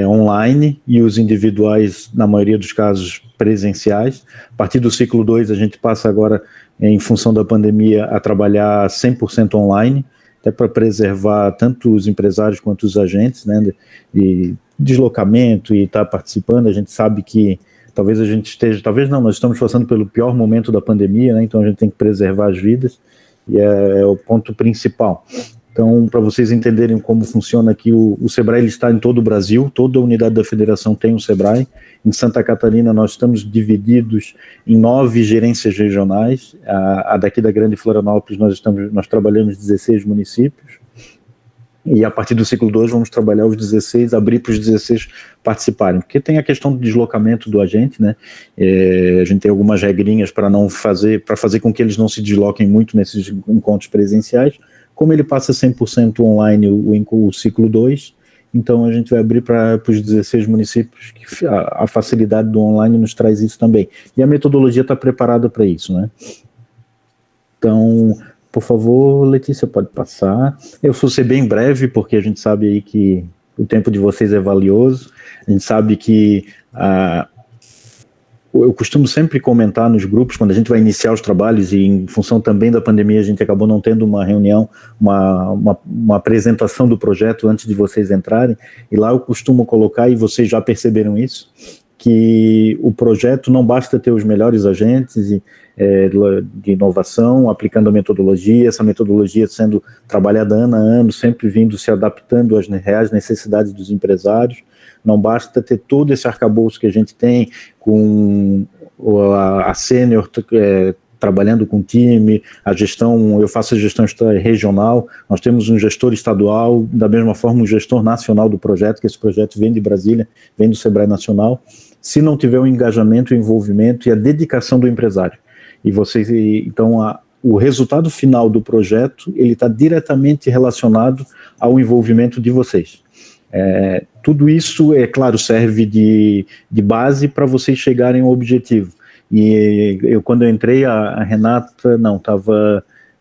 online e os individuais, na maioria dos casos, presenciais. A partir do ciclo 2, a gente passa agora, em função da pandemia, a trabalhar 100% online, até para preservar tanto os empresários quanto os agentes, né, de deslocamento e estar participando. A gente sabe que talvez nós estamos passando pelo pior momento da pandemia, né, então a gente tem que preservar as vidas, e é o ponto principal. Então, para vocês entenderem como funciona aqui, o Sebrae ele está em todo o Brasil, toda a unidade da federação tem um Sebrae. Em Santa Catarina, nós estamos divididos em 9 gerências regionais. A daqui da Grande Florianópolis, nós trabalhamos 16 municípios. E a partir do ciclo 2, vamos trabalhar os 16, abrir para os 16 participarem. Porque tem a questão do deslocamento do agente, né? A gente tem algumas regrinhas para fazer com que eles não se desloquem muito nesses encontros presenciais. Como ele passa 100% online o ciclo 2, então a gente vai abrir para os 16 municípios, que a facilidade do online nos traz isso também. E a metodologia está preparada para isso, né? Então, por favor, Letícia, pode passar. Eu vou ser bem breve, porque a gente sabe aí que o tempo de vocês é valioso, a gente sabe que eu costumo sempre comentar nos grupos, quando a gente vai iniciar os trabalhos, e em função também da pandemia, a gente acabou não tendo uma reunião, uma apresentação do projeto antes de vocês entrarem, e lá eu costumo colocar, e vocês já perceberam isso, que o projeto não basta ter os melhores agentes de inovação, aplicando a metodologia, essa metodologia sendo trabalhada ano a ano, sempre vindo se adaptando às reais necessidades dos empresários. Não basta ter todo esse arcabouço que a gente tem com a sênior trabalhando com o time, a gestão, eu faço a gestão regional, nós temos um gestor estadual, da mesma forma um gestor nacional do projeto, que esse projeto vem de Brasília, vem do Sebrae Nacional. Se não tiver o engajamento, o envolvimento e a dedicação do empresário, então o resultado final do projeto, ele está diretamente relacionado ao envolvimento de vocês. Tudo isso, é claro, serve de base para vocês chegarem ao objetivo. E quando eu entrei, a Renata,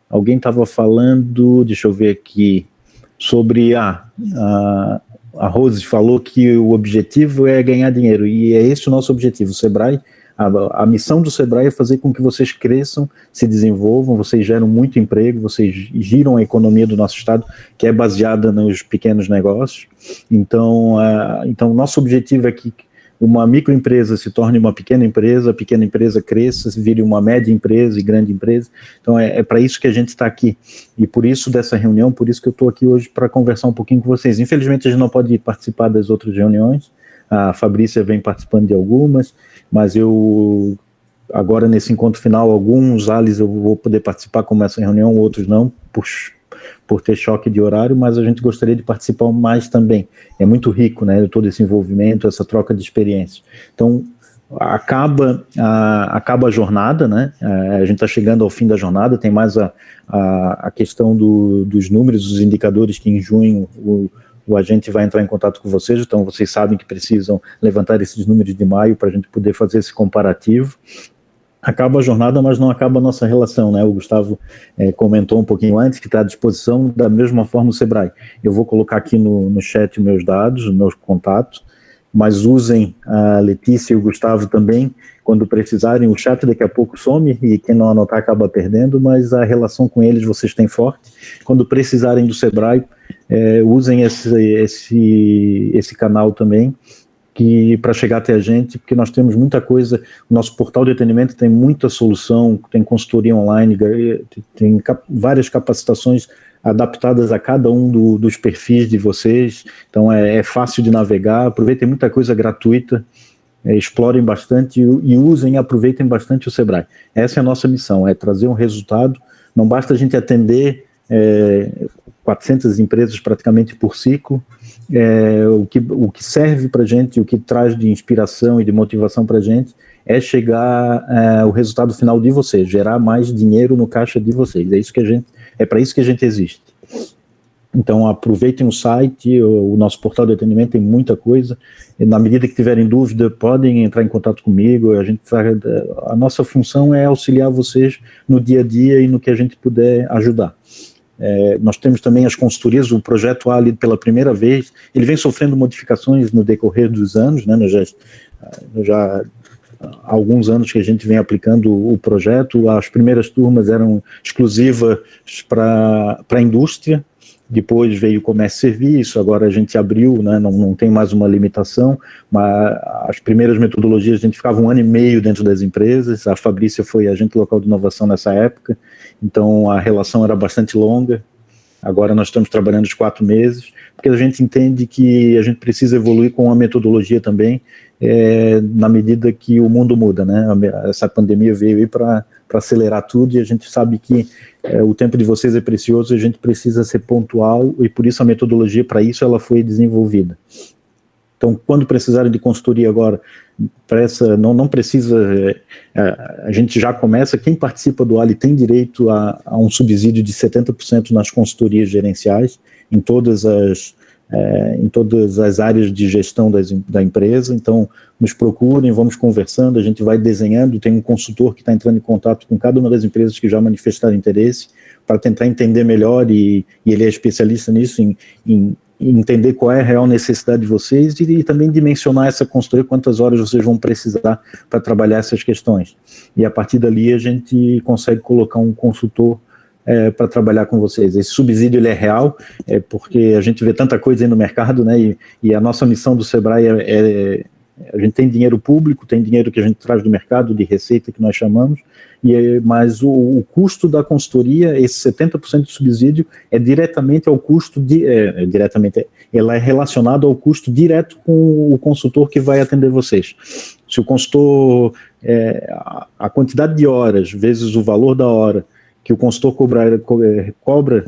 alguém estava falando, deixa eu ver aqui, sobre, a Rose falou que o objetivo é ganhar dinheiro, e é esse o nosso objetivo. O Sebrae, a missão do Sebrae é fazer com que vocês cresçam, se desenvolvam, vocês geram muito emprego, vocês giram a economia do nosso estado, que é baseada nos pequenos negócios. Então nosso objetivo é que uma microempresa se torne uma pequena empresa, a pequena empresa cresça, se vire uma média empresa e grande empresa. Então é para isso que a gente está aqui, e por isso dessa reunião, por isso que eu estou aqui hoje para conversar um pouquinho com vocês. Infelizmente a gente não pode participar das outras reuniões, a Fabrícia vem participando de algumas, mas eu, agora nesse encontro final, alguns ALIs eu vou poder participar como essa reunião, outros não, por ter choque de horário, mas a gente gostaria de participar mais também. É muito rico, né, todo esse envolvimento, essa troca de experiências. Então, acaba a jornada, né, a gente está chegando ao fim da jornada, tem mais a questão dos números, dos indicadores, que em junho o agente vai entrar em contato com vocês, então vocês sabem que precisam levantar esses números de maio para a gente poder fazer esse comparativo. Acaba a jornada, mas não acaba a nossa relação, né? O Gustavo comentou um pouquinho antes que está à disposição da mesma forma o Sebrae. Eu vou colocar aqui no chat meus dados, meus contatos, mas usem a Letícia e o Gustavo também, quando precisarem. O chat daqui a pouco some e quem não anotar acaba perdendo, mas a relação com eles vocês têm forte. Quando precisarem do Sebrae, usem esse canal também, para chegar até a gente, porque nós temos muita coisa. O nosso portal de atendimento tem muita solução, tem consultoria online, tem várias capacitações adaptadas a cada um dos perfis de vocês, então é fácil de navegar, aproveitem muita coisa gratuita, explorem bastante e usem e aproveitem bastante o Sebrae. Essa é a nossa missão, é trazer um resultado. Não basta a gente atender 400 empresas praticamente por ciclo. O que serve para a gente, o que traz de inspiração e de motivação para a gente é chegar ao resultado final de vocês, gerar mais dinheiro no caixa de vocês. É para isso que a gente existe. Então aproveitem o site, o nosso portal de atendimento tem muita coisa. E na medida que tiverem dúvida, podem entrar em contato comigo. A nossa função é auxiliar vocês no dia a dia e no que a gente puder ajudar. Nós temos também as consultorias. O projeto Ali, pela primeira vez, ele vem sofrendo modificações no decorrer dos anos, né? Nós já há alguns anos que a gente vem aplicando o projeto. As primeiras turmas eram exclusivas para a indústria, depois veio o comércio e serviço, agora a gente abriu, né? Não tem mais uma limitação, mas as primeiras metodologias a gente ficava 1 ano e meio dentro das empresas. A Fabrícia foi agente local de inovação nessa época, então a relação era bastante longa. Agora nós estamos trabalhando os 4 meses, porque a gente entende que a gente precisa evoluir com a metodologia também, na medida que o mundo muda, né? Essa pandemia veio aí para acelerar tudo, e a gente sabe que o tempo de vocês é precioso, a gente precisa ser pontual, e por isso a metodologia, para isso, ela foi desenvolvida. Então, quando precisarem de consultoria agora, não precisa, a gente já começa, quem participa do Ali tem direito a um subsídio de 70% nas consultorias gerenciais, em todas as áreas de gestão da empresa. Então nos procurem, vamos conversando, a gente vai desenhando, tem um consultor que está entrando em contato com cada uma das empresas que já manifestaram interesse, para tentar entender melhor, e ele é especialista nisso, em entender qual é a real necessidade de vocês e também dimensionar essa consultoria, quantas horas vocês vão precisar para trabalhar essas questões. E a partir dali a gente consegue colocar um consultor para trabalhar com vocês. Esse subsídio ele é real, porque a gente vê tanta coisa aí no mercado, né, e a nossa missão do Sebrae a gente tem dinheiro público, tem dinheiro que a gente traz do mercado, de receita que nós chamamos, mas o custo da consultoria, esse 70% de subsídio, é diretamente ao custo, ela é relacionada ao custo direto com o consultor que vai atender vocês. Se o consultor, a quantidade de horas vezes o valor da hora que o consultor cobra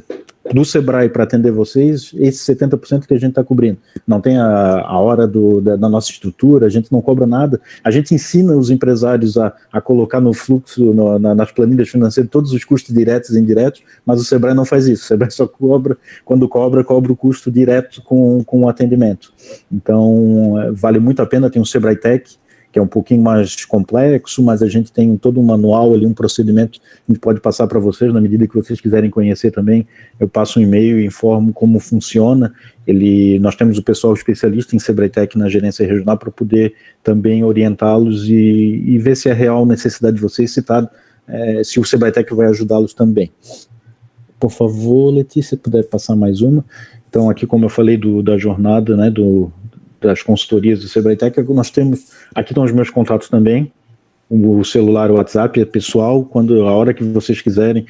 do Sebrae para atender vocês, esse 70% que a gente está cobrindo. Não tem a hora da nossa estrutura, a gente não cobra nada, a gente ensina os empresários a colocar no fluxo, nas planilhas financeiras, todos os custos diretos e indiretos, mas o Sebrae não faz isso, o Sebrae só cobra, quando cobra o custo direto com o atendimento. Então, vale muito a pena, tem um Sebrae Tech, que é um pouquinho mais complexo, mas a gente tem todo um manual ali, um procedimento que a gente pode passar para vocês, na medida que vocês quiserem conhecer também, eu passo um e-mail e informo como funciona. Nós temos o pessoal especialista em Sebrae Tech na gerência regional para poder também orientá-los e ver se é real necessidade de vocês, se o Sebrae Tech vai ajudá-los também. Por favor, Letícia, se puder passar mais uma. Então, aqui, como eu falei da jornada, né, das consultorias do Sebrae Tech, nós temos, aqui estão os meus contatos também, o celular, o WhatsApp é pessoal, a hora que vocês quiserem,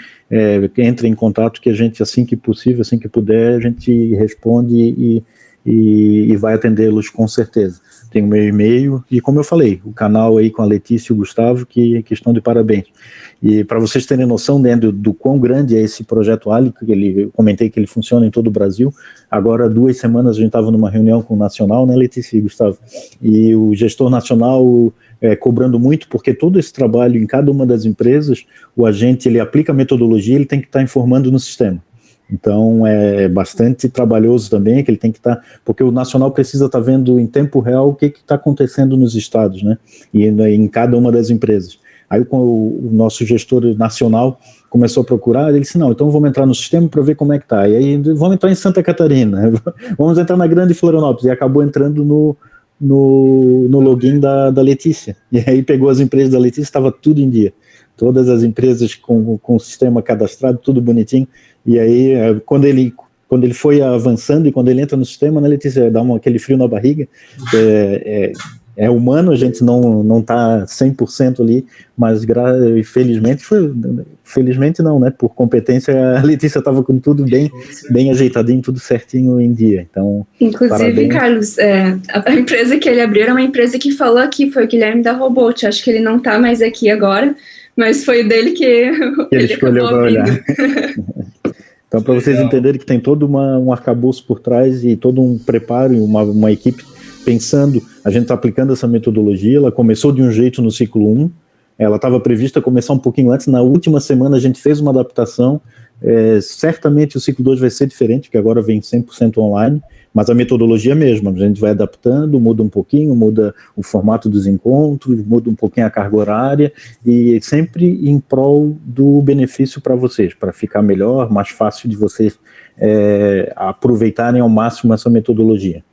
entrem em contato que a gente, assim que possível, assim que puder, a gente responde e vai atendê-los com certeza. Tem o meu e-mail e, como eu falei, o canal aí com a Letícia e o Gustavo, que estão de parabéns. E para vocês terem noção, né, do quão grande é esse projeto Ali, eu comentei que ele funciona em todo o Brasil. Agora, 2 semanas, a gente estava numa reunião com o Nacional, né, Letícia e Gustavo? E o gestor nacional cobrando muito, porque todo esse trabalho em cada uma das empresas, o agente, ele aplica a metodologia, ele tem que estar informando no sistema. Então, é bastante trabalhoso também, que ele tem que estar, porque o Nacional precisa estar vendo em tempo real o que está acontecendo nos estados, né, e em cada uma das empresas. Aí o nosso gestor nacional começou a procurar, ele disse, não, então vamos entrar no sistema para ver como é que está. E aí vamos entrar em Santa Catarina, vamos entrar na Grande Florianópolis, e acabou entrando no login da Letícia. E aí pegou as empresas da Letícia, estava tudo em dia. Todas as empresas com o sistema cadastrado, tudo bonitinho. E aí, quando ele foi avançando e quando ele entra no sistema, né, Letícia, dá aquele frio na barriga, é humano, a gente não está 100% ali, mas felizmente não, né, por competência, a Letícia estava com tudo bem ajeitadinho, tudo certinho em dia, então, inclusive, parabéns. Carlos, a empresa que ele abriu era uma empresa que falou aqui, foi o Guilherme da Robot, acho que ele não está mais aqui agora, mas foi dele que ele escolheu para olhar. Então, para vocês entenderem que tem todo um arcabouço por trás e todo um preparo, uma equipe pensando, a gente está aplicando essa metodologia, ela começou de um jeito no ciclo 1, ela estava prevista começar um pouquinho antes, na última semana a gente fez uma adaptação, certamente o ciclo 2 vai ser diferente, porque agora vem 100% online, mas a metodologia é a mesma, a gente vai adaptando, muda um pouquinho, muda o formato dos encontros, muda um pouquinho a carga horária, e sempre em prol do benefício para vocês, para ficar melhor, mais fácil de vocês aproveitarem ao máximo essa metodologia.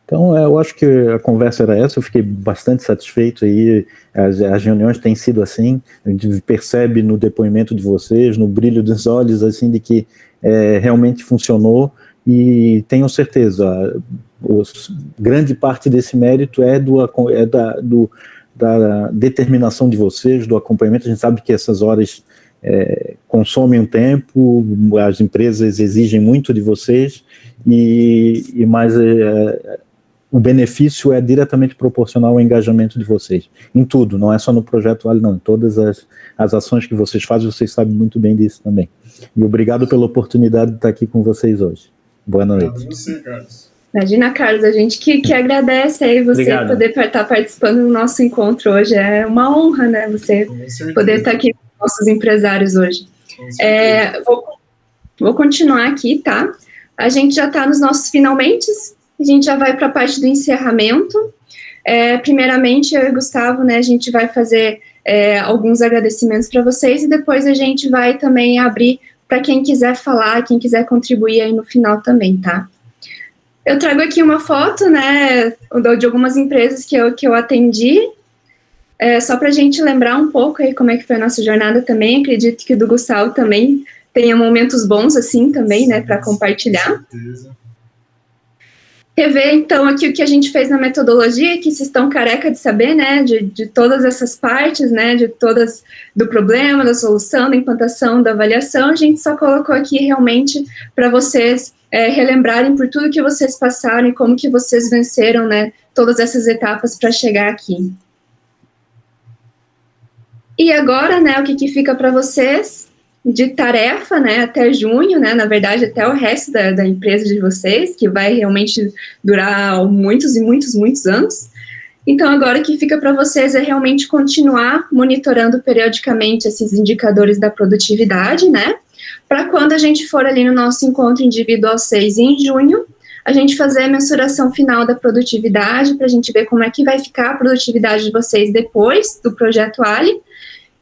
Então, eu acho que a conversa era essa, eu fiquei bastante satisfeito aí, as reuniões têm sido assim, a gente percebe no depoimento de vocês, no brilho dos olhos, assim, de que realmente funcionou, e tenho certeza, grande parte desse mérito da determinação de vocês, do acompanhamento. A gente sabe que essas horas consomem um tempo, as empresas exigem muito de vocês, mas o benefício é diretamente proporcional ao engajamento de vocês, em tudo, não é só no Projeto Ali, não, em todas as ações que vocês fazem, vocês sabem muito bem disso também. E obrigado pela oportunidade de estar aqui com vocês hoje. Boa noite. Você, Carlos. Imagina, Carlos, a gente que agradece aí você Obrigado. Poder estar participando do nosso encontro hoje. É uma honra, né, você poder estar aqui com nossos empresários hoje. Vou continuar aqui, tá? A gente já está nos nossos finalmente, a gente já vai para a parte do encerramento. Primeiramente, eu e o Gustavo, né, a gente vai fazer alguns agradecimentos para vocês e depois a gente vai também abrir para quem quiser falar, quem quiser contribuir aí no final também, tá? Eu trago aqui uma foto, né, de algumas empresas que eu atendi, só para a gente lembrar um pouco aí como é que foi a nossa jornada também. Acredito que o do Gustavo também tenha momentos bons assim também, né, para compartilhar. Com certeza. Rever, então, aqui o que a gente fez na metodologia, que vocês estão careca de saber, né, de todas essas partes, né, do problema, da solução, da implantação, da avaliação. A gente só colocou aqui realmente para vocês relembrarem por tudo que vocês passaram e como que vocês venceram, né, todas essas etapas para chegar aqui. E agora, né, o que fica para vocês de tarefa, né, até junho, né, na verdade, até o resto da empresa de vocês, que vai realmente durar muitos e muitos, muitos anos. Então, agora o que fica para vocês é realmente continuar monitorando periodicamente esses indicadores da produtividade, né, para quando a gente for ali no nosso encontro individual 6 em junho, a gente fazer a mensuração final da produtividade, para a gente ver como é que vai ficar a produtividade de vocês depois do Projeto Ali,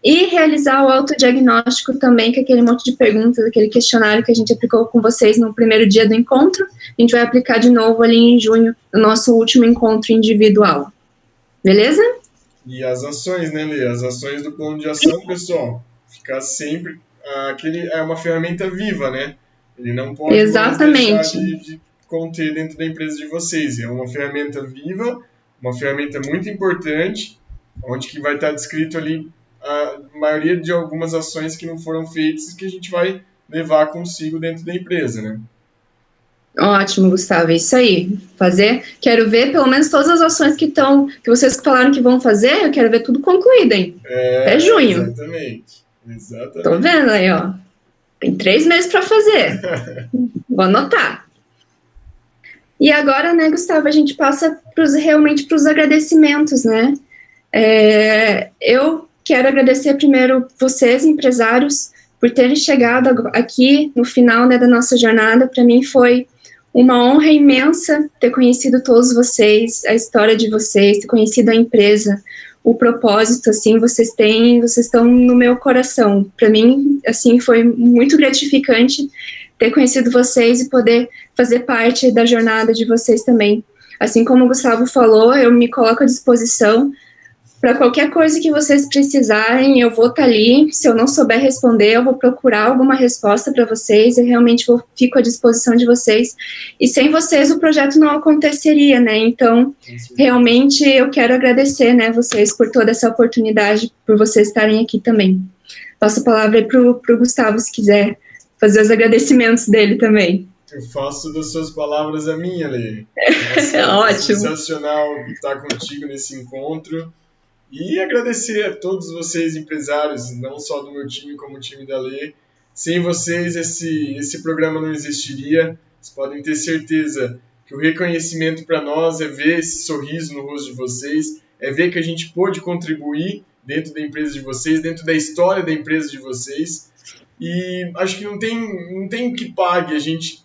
e realizar o autodiagnóstico também, que é aquele monte de perguntas, aquele questionário que a gente aplicou com vocês no primeiro dia do encontro, a gente vai aplicar de novo ali em junho, no nosso último encontro individual. Beleza? E as ações, né, Lê? As ações do plano de ação, pessoal, ficar sempre... aquele é uma ferramenta viva, né? Ele não pode deixar de conter dentro da empresa de vocês. É uma ferramenta viva, uma ferramenta muito importante, onde que vai estar descrito ali a maioria de algumas ações que não foram feitas e que a gente vai levar consigo dentro da empresa, né? Ótimo, Gustavo, é isso aí. Quero ver pelo menos todas as ações que vocês falaram que vão fazer, eu quero ver tudo concluído, hein? Até junho. Exatamente. Tô vendo aí, ó. Tem 3 meses para fazer. Vou anotar. E agora, né, Gustavo, a gente passa realmente para os agradecimentos, né? Eu quero agradecer primeiro vocês, empresários, por terem chegado aqui no final, né, da nossa jornada. Para mim foi uma honra imensa ter conhecido todos vocês, a história de vocês, ter conhecido a empresa, o propósito, assim, vocês estão no meu coração. Para mim, assim, foi muito gratificante ter conhecido vocês e poder fazer parte da jornada de vocês também. Assim como o Gustavo falou, eu me coloco à disposição para qualquer coisa que vocês precisarem, eu vou estar ali. Se eu não souber responder, eu vou procurar alguma resposta para vocês, eu realmente fico à disposição de vocês. E sem vocês o projeto não aconteceria, né? Então, realmente eu quero agradecer, né, vocês por toda essa oportunidade, por vocês estarem aqui também. Passo a palavra aí para o Gustavo, se quiser fazer os agradecimentos dele também. Eu faço das suas palavras a minha, Lê. Ótimo. Sensacional estar contigo nesse encontro. E agradecer a todos vocês, empresários, não só do meu time, como o time da Lê. Sem vocês, esse programa não existiria. Vocês podem ter certeza que o reconhecimento para nós é ver esse sorriso no rosto de vocês, é ver que a gente pôde contribuir dentro da empresa de vocês, dentro da história da empresa de vocês. E acho que não tem que pague a gente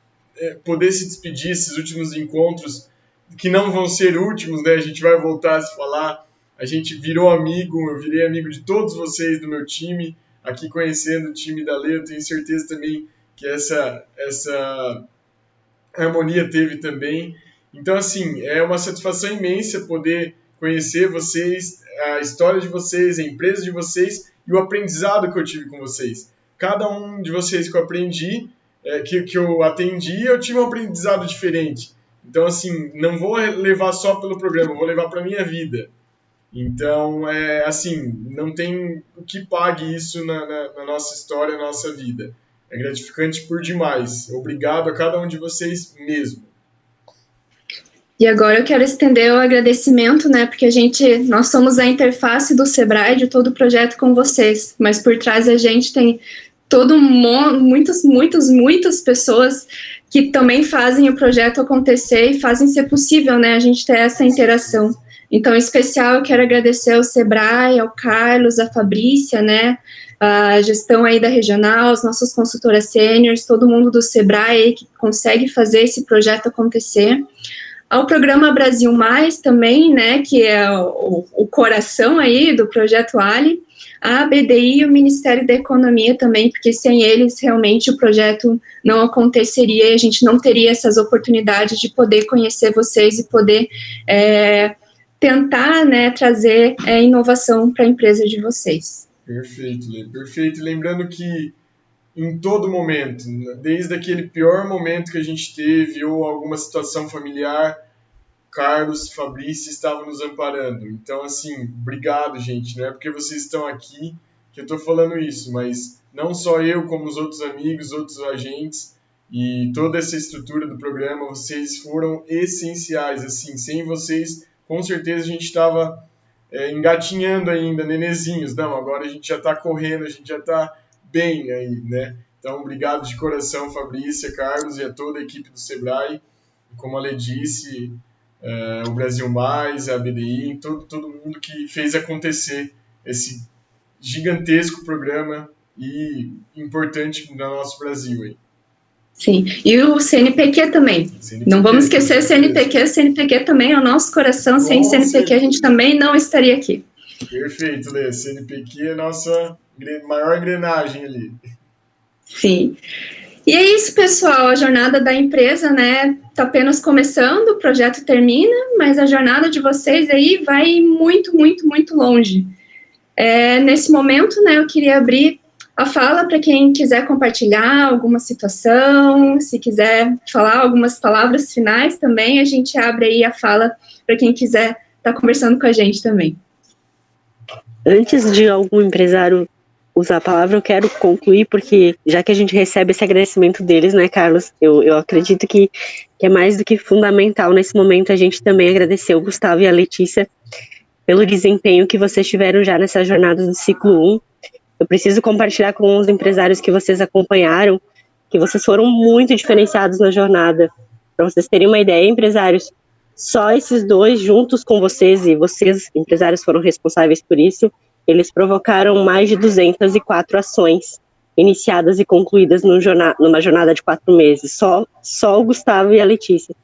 poder se despedir esses últimos encontros, que não vão ser últimos, né? A gente vai voltar a se falar. A gente virou amigo, eu virei amigo de todos vocês do meu time, aqui conhecendo o time da Lê, eu tenho certeza também que essa harmonia teve também. Então, assim, é uma satisfação imensa poder conhecer vocês, a história de vocês, a empresa de vocês e o aprendizado que eu tive com vocês. Cada um de vocês que eu aprendi, que eu atendi, eu tive um aprendizado diferente. Então, assim, não vou levar só pelo programa, vou levar para a minha vida. Então, assim, não tem o que pague isso na nossa história, na nossa vida. É gratificante por demais. Obrigado a cada um de vocês mesmo. E agora eu quero estender o agradecimento, né, porque nós somos a interface do Sebrae de todo o projeto com vocês, mas por trás a gente tem muitas pessoas que também fazem o projeto acontecer e fazem ser possível, né, a gente ter essa interação. Então, em especial, eu quero agradecer ao Sebrae, ao Carlos, à Fabrícia, né, a gestão aí da regional, as nossas consultoras sêniores, todo mundo do Sebrae que consegue fazer esse projeto acontecer. Ao programa Brasil Mais também, né, que é o coração aí do Projeto Ali, a BDI e o Ministério da Economia também, porque sem eles realmente o projeto não aconteceria e a gente não teria essas oportunidades de poder conhecer vocês e poder tentar, né, trazer inovação para a empresa de vocês. Perfeito, Lê, perfeito. Lembrando que em todo momento, desde aquele pior momento que a gente teve ou alguma situação familiar, Carlos, Fabrício estavam nos amparando. Então, assim, obrigado, gente. Não é porque vocês estão aqui que eu estou falando isso, mas não só eu, como os outros amigos, outros agentes e toda essa estrutura do programa, vocês foram essenciais. Assim, sem vocês, com certeza a gente estava engatinhando ainda, nenezinhos. Não, agora a gente já está correndo, a gente já está bem aí, né? Então, obrigado de coração, Fabrícia, Carlos e a toda a equipe do Sebrae. Como a Lê disse, o Brasil Mais, a BDI, todo mundo que fez acontecer esse gigantesco programa e importante no nosso Brasil aí. Sim, e o CNPq também. Não vamos esquecer o CNPq. O CNPq também é o nosso coração. Sem CNPq a gente também não estaria aqui. Perfeito, Lê. CNPq é a nossa maior engrenagem ali. Sim. E é isso, pessoal. A jornada da empresa, né, tá apenas começando, o projeto termina, mas a jornada de vocês aí vai muito, muito, muito longe. Nesse momento, né, eu queria abrir a fala para quem quiser compartilhar alguma situação, se quiser falar algumas palavras finais também, a gente abre aí a fala para quem quiser estar conversando com a gente também. Antes de algum empresário usar a palavra, eu quero concluir, porque já que a gente recebe esse agradecimento deles, né, Carlos, eu acredito que é mais do que fundamental nesse momento a gente também agradecer o Gustavo e a Letícia pelo desempenho que vocês tiveram já nessa jornada do ciclo 1. Eu preciso compartilhar com os empresários que vocês acompanharam, que vocês foram muito diferenciados na jornada. Para vocês terem uma ideia, empresários, só esses dois juntos com vocês, e vocês, empresários, foram responsáveis por isso, eles provocaram mais de 204 ações iniciadas e concluídas numa jornada de 4 meses. Só o Gustavo e a Letícia.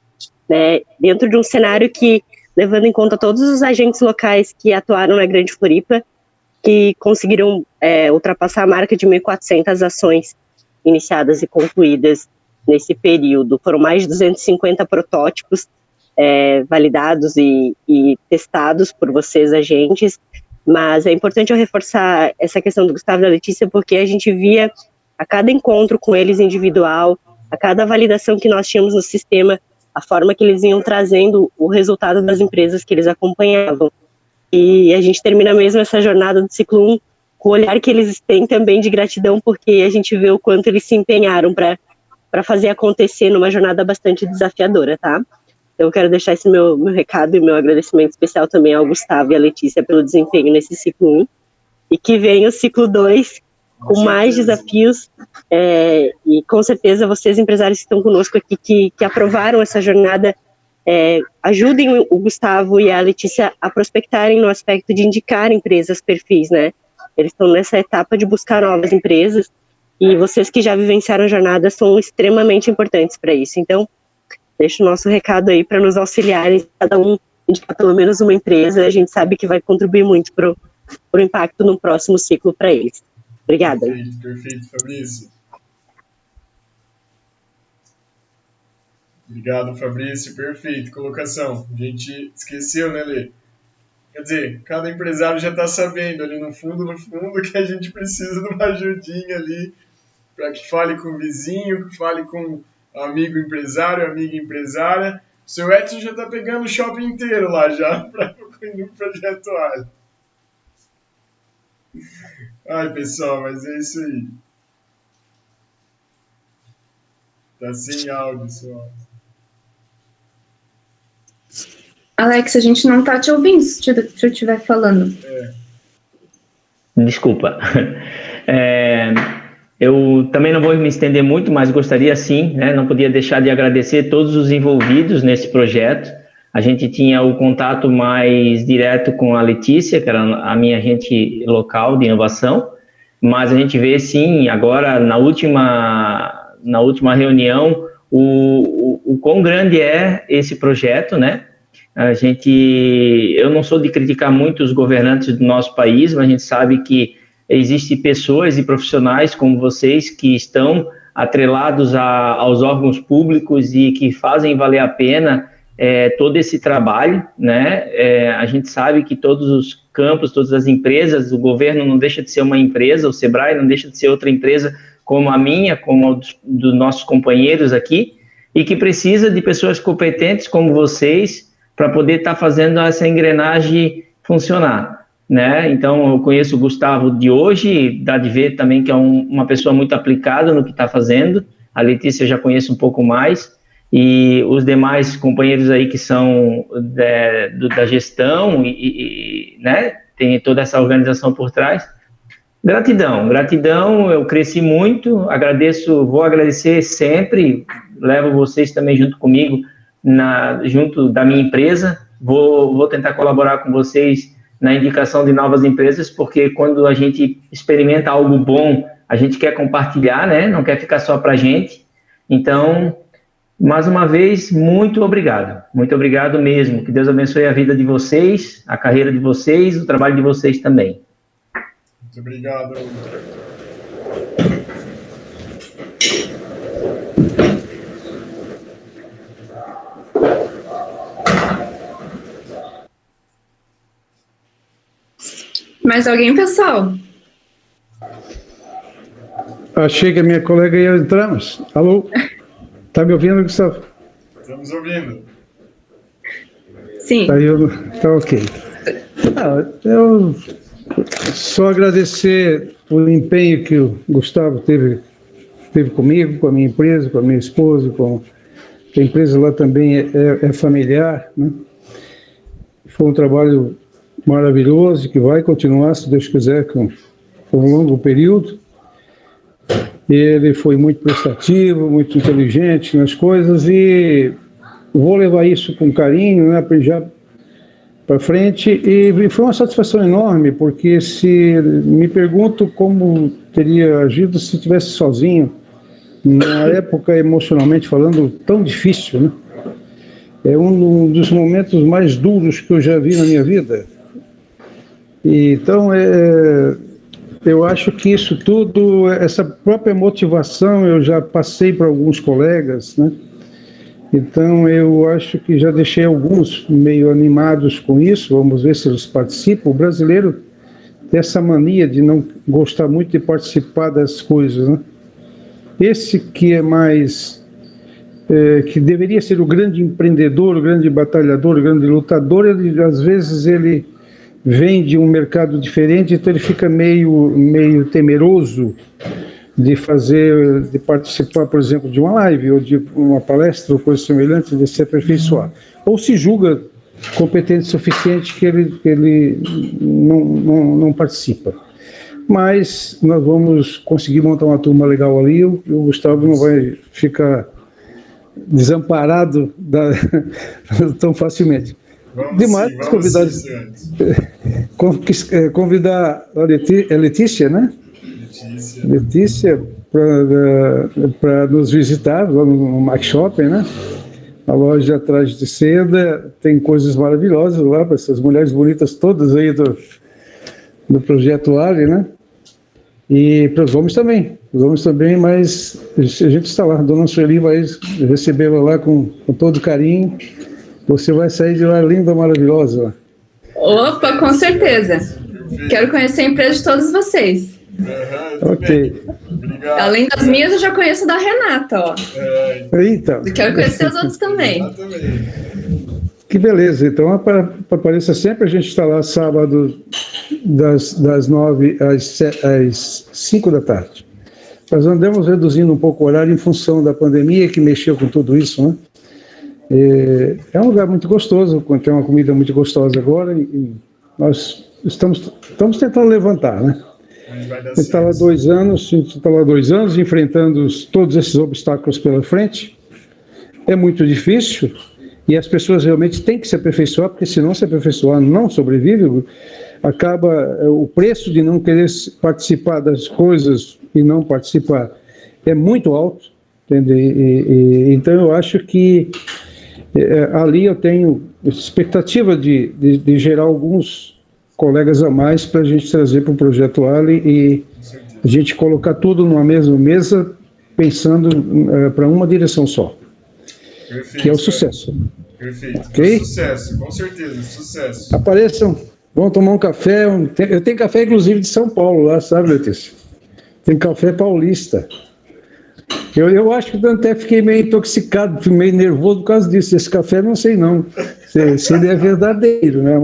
Né? Dentro de um cenário que, levando em conta todos os agentes locais que atuaram na Grande Floripa, que conseguiram ultrapassar a marca de 1.400 ações iniciadas e concluídas nesse período. Foram mais de 250 protótipos validados e testados por vocês, agentes, mas é importante eu reforçar essa questão do Gustavo e da Letícia, porque a gente via a cada encontro com eles individual, a cada validação que nós tínhamos no sistema, a forma que eles iam trazendo o resultado das empresas que eles acompanhavam. E a gente termina mesmo essa jornada do ciclo 1 com o olhar que eles têm também de gratidão, porque a gente vê o quanto eles se empenharam para fazer acontecer numa jornada bastante desafiadora, tá? Então eu quero deixar esse meu recado e meu agradecimento especial também ao Gustavo e à Letícia pelo desempenho nesse ciclo 1, e que venha o ciclo 2 com mais desafios, e com certeza vocês, empresários que estão conosco aqui, que aprovaram essa jornada, ajudem o Gustavo e a Letícia a prospectarem no aspecto de indicar empresas, perfis, né? Eles estão nessa etapa de buscar novas empresas, e vocês que já vivenciaram a jornada são extremamente importantes para isso. Então, deixo o nosso recado aí para nos auxiliarem, cada um indicar pelo menos uma empresa, a gente sabe que vai contribuir muito para o impacto no próximo ciclo para eles. Obrigada. Perfeito, Fabrício. Obrigado, Fabrício. Perfeito, colocação. A gente esqueceu, né, Lê? Quer dizer, cada empresário já está sabendo ali no fundo que a gente precisa de uma ajudinha ali para que fale com o vizinho, que fale com amigo empresário, amiga empresária. O seu Edson já está pegando o shopping inteiro lá já para o projeto Ali. Ai, pessoal, mas é isso aí. Tá sem áudio, só. Alex, a gente não tá te ouvindo se eu estiver falando. Desculpa. Eu também não vou me estender muito, mas gostaria sim, né, não podia deixar de agradecer todos os envolvidos nesse projeto. A gente tinha o contato mais direto com a Letícia, que era a minha agente local de inovação, mas a gente vê sim, agora na última reunião, o quão grande é esse projeto, né? Eu não sou de criticar muito os governantes do nosso país, mas a gente sabe que existem pessoas e profissionais como vocês que estão atrelados aos órgãos públicos e que fazem valer a pena todo esse trabalho, né? A gente sabe que todos os campos, todas as empresas, o governo não deixa de ser uma empresa, o Sebrae não deixa de ser outra empresa como a minha, como a dos nossos companheiros aqui, e que precisa de pessoas competentes como vocês para poder estar fazendo essa engrenagem funcionar, né? Então, eu conheço o Gustavo de hoje, dá de ver também que é uma pessoa muito aplicada no que está fazendo. A Letícia eu já conheço um pouco mais, e os demais companheiros aí que são da gestão né, tem toda essa organização por trás. Gratidão, eu cresci muito, vou agradecer sempre, levo vocês também junto comigo, junto da minha empresa, vou tentar colaborar com vocês na indicação de novas empresas, porque quando a gente experimenta algo bom, a gente quer compartilhar, né, não quer ficar só para a gente. Então, mais uma vez, muito obrigado mesmo, que Deus abençoe a vida de vocês, a carreira de vocês, o trabalho de vocês também. Muito obrigado. Mais alguém, pessoal? Achei que a minha colega ia entrar, mas... Alô? Tá me ouvindo, Gustavo? Estamos ouvindo. Sim. Tá ok. Eu só agradecer o empenho que o Gustavo teve comigo, com a minha empresa, com a minha esposa, a empresa lá também é familiar, né? Foi um trabalho maravilhoso que vai continuar, se Deus quiser, com um longo período. Ele foi muito prestativo, muito inteligente nas coisas, e vou levar isso com carinho, né, já para frente, e foi uma satisfação enorme, porque me pergunto como teria agido se estivesse sozinho, numa época, emocionalmente falando, tão difícil, né? É um dos momentos mais duros que eu já vi na minha vida. Então, eu acho que isso tudo, essa própria motivação, eu já passei para alguns colegas, né? Então, eu acho que já deixei alguns meio animados com isso, vamos ver se eles participam. O brasileiro tem essa mania de não gostar muito de participar das coisas, né? Esse que é mais... que deveria ser o grande empreendedor, o grande batalhador, o grande lutador, às vezes ele vem de um mercado diferente, então ele fica meio temeroso de participar, por exemplo, de uma live, ou de uma palestra, ou coisa semelhante, de se aperfeiçoar. Ou se julga competente o suficiente que ele não participa. Mas nós vamos conseguir montar uma turma legal ali, e o Gustavo não vai ficar desamparado tão facilmente. Demais convidar a Letícia, né? Letícia para nos visitar lá no Max Shopping, né? A loja atrás de seda tem coisas maravilhosas lá para essas mulheres bonitas todas aí do Projeto Ali, né? E para os homens também, mas a gente está lá, a dona Sueli vai recebê-la lá com todo carinho. Você vai sair de lá linda, maravilhosa. Opa, com certeza. Quero conhecer a empresa de todos vocês. Ok. Obrigado. Além das minhas, eu já conheço da Renata, ó. Então. Quero conhecer os outros também. Que beleza. Então, apareça sempre. A gente está lá sábado das 9 às 5 da tarde. Nós andamos reduzindo um pouco o horário em função da pandemia que mexeu com tudo isso, né? É um lugar muito gostoso, tem uma comida muito gostosa agora, e nós estamos tentando levantar, né? A gente está lá 2 anos, enfrentando todos esses obstáculos pela frente. É muito difícil, e as pessoas realmente têm que se aperfeiçoar, porque se não se aperfeiçoar, não sobrevive. Acaba o preço de não querer participar das coisas e não participar é muito alto, entende? Então eu acho que ali eu tenho expectativa de gerar alguns colegas a mais para a gente trazer para o Projeto Ali e a gente colocar tudo numa mesma mesa, pensando para uma direção só, Perfeito, que é o sucesso. Perfeito. Ok? Sucesso, com certeza, sucesso. Apareçam, vão tomar um café. Eu tenho café, inclusive, de São Paulo lá, sabe, Letícia? Tem café paulista. Eu acho que eu até fiquei meio intoxicado, meio nervoso por causa disso. Esse café, não sei não, se ele é verdadeiro, né?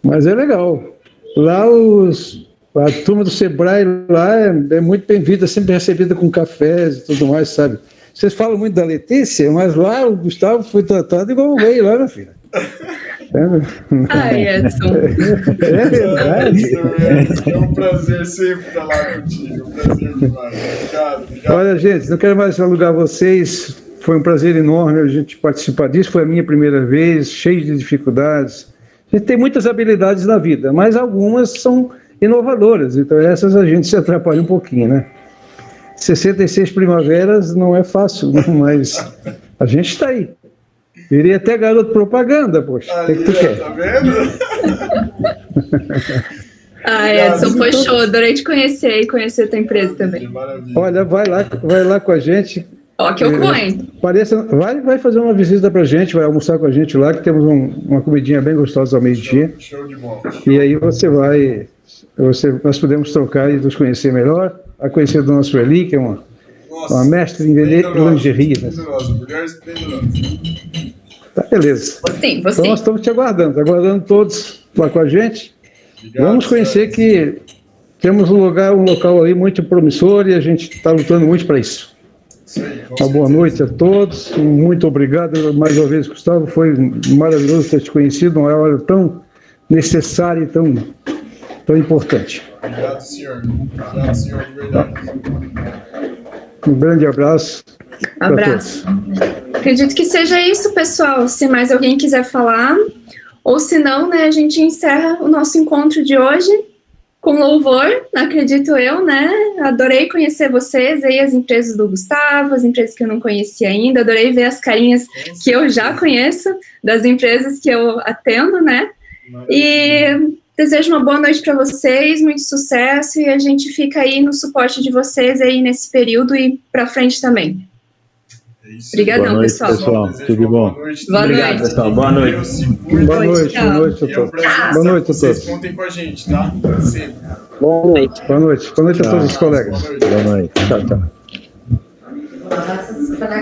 Mas é legal. Lá a turma do Sebrae lá é muito bem-vinda, sempre recebida com cafés e tudo mais, sabe? Vocês falam muito da Letícia, mas lá o Gustavo foi tratado igual um rei lá, minha filha. Ai, Edson. É verdade. É um prazer sempre estar lá contigo. Um prazer demais. Obrigado. Olha, gente, não quero mais alugar vocês. Foi um prazer enorme a gente participar disso. Foi a minha primeira vez, cheio de dificuldades. A gente tem muitas habilidades na vida, mas algumas são inovadoras. Então, essas a gente se atrapalha um pouquinho, né? 66 primaveras não é fácil, não, mas a gente está aí. Virei até garoto propaganda, poxa. O que tu quer? Tá vendo? Edson, foi show. Adorei te conhecer e conhecer a tua empresa também. Olha, vai lá com a gente. Ó, que eu ponho. Vai fazer uma visita pra gente, vai almoçar com a gente lá, que temos uma comidinha bem gostosa ao meio-dia. Show de bola. E aí nós podemos trocar e nos conhecer melhor, a conhecer do nosso Eli, que é uma mestre em vender lingerie. Né? Tá, beleza. Você. Então nós estamos te aguardando todos lá com a gente. Obrigado, vamos conhecer que temos um local aí muito promissor e a gente está lutando muito para isso. Uma boa noite a todos, muito obrigado mais uma vez, Gustavo, foi maravilhoso ter te conhecido, uma hora tão necessária e tão importante. Obrigado, senhor, de verdade. Um grande abraço. Abraço. Acredito que seja isso, pessoal. Se mais alguém quiser falar, ou se não, né, a gente encerra o nosso encontro de hoje com louvor, acredito eu, né? Adorei conhecer vocês aí, as empresas do Gustavo, as empresas que eu não conhecia ainda. Adorei ver as carinhas que eu já conheço, das empresas que eu atendo, né? E desejo uma boa noite para vocês, muito sucesso, e a gente fica aí no suporte de vocês aí nesse período e para frente também. Obrigadão, pessoal. Tudo bom? Obrigado, pessoal. Boa noite. Boa noite a todos. Boa noite a todos. Vocês contem com a gente, tá? Sempre. Boa noite. Boa noite a todos os colegas. Boa noite. Tchau.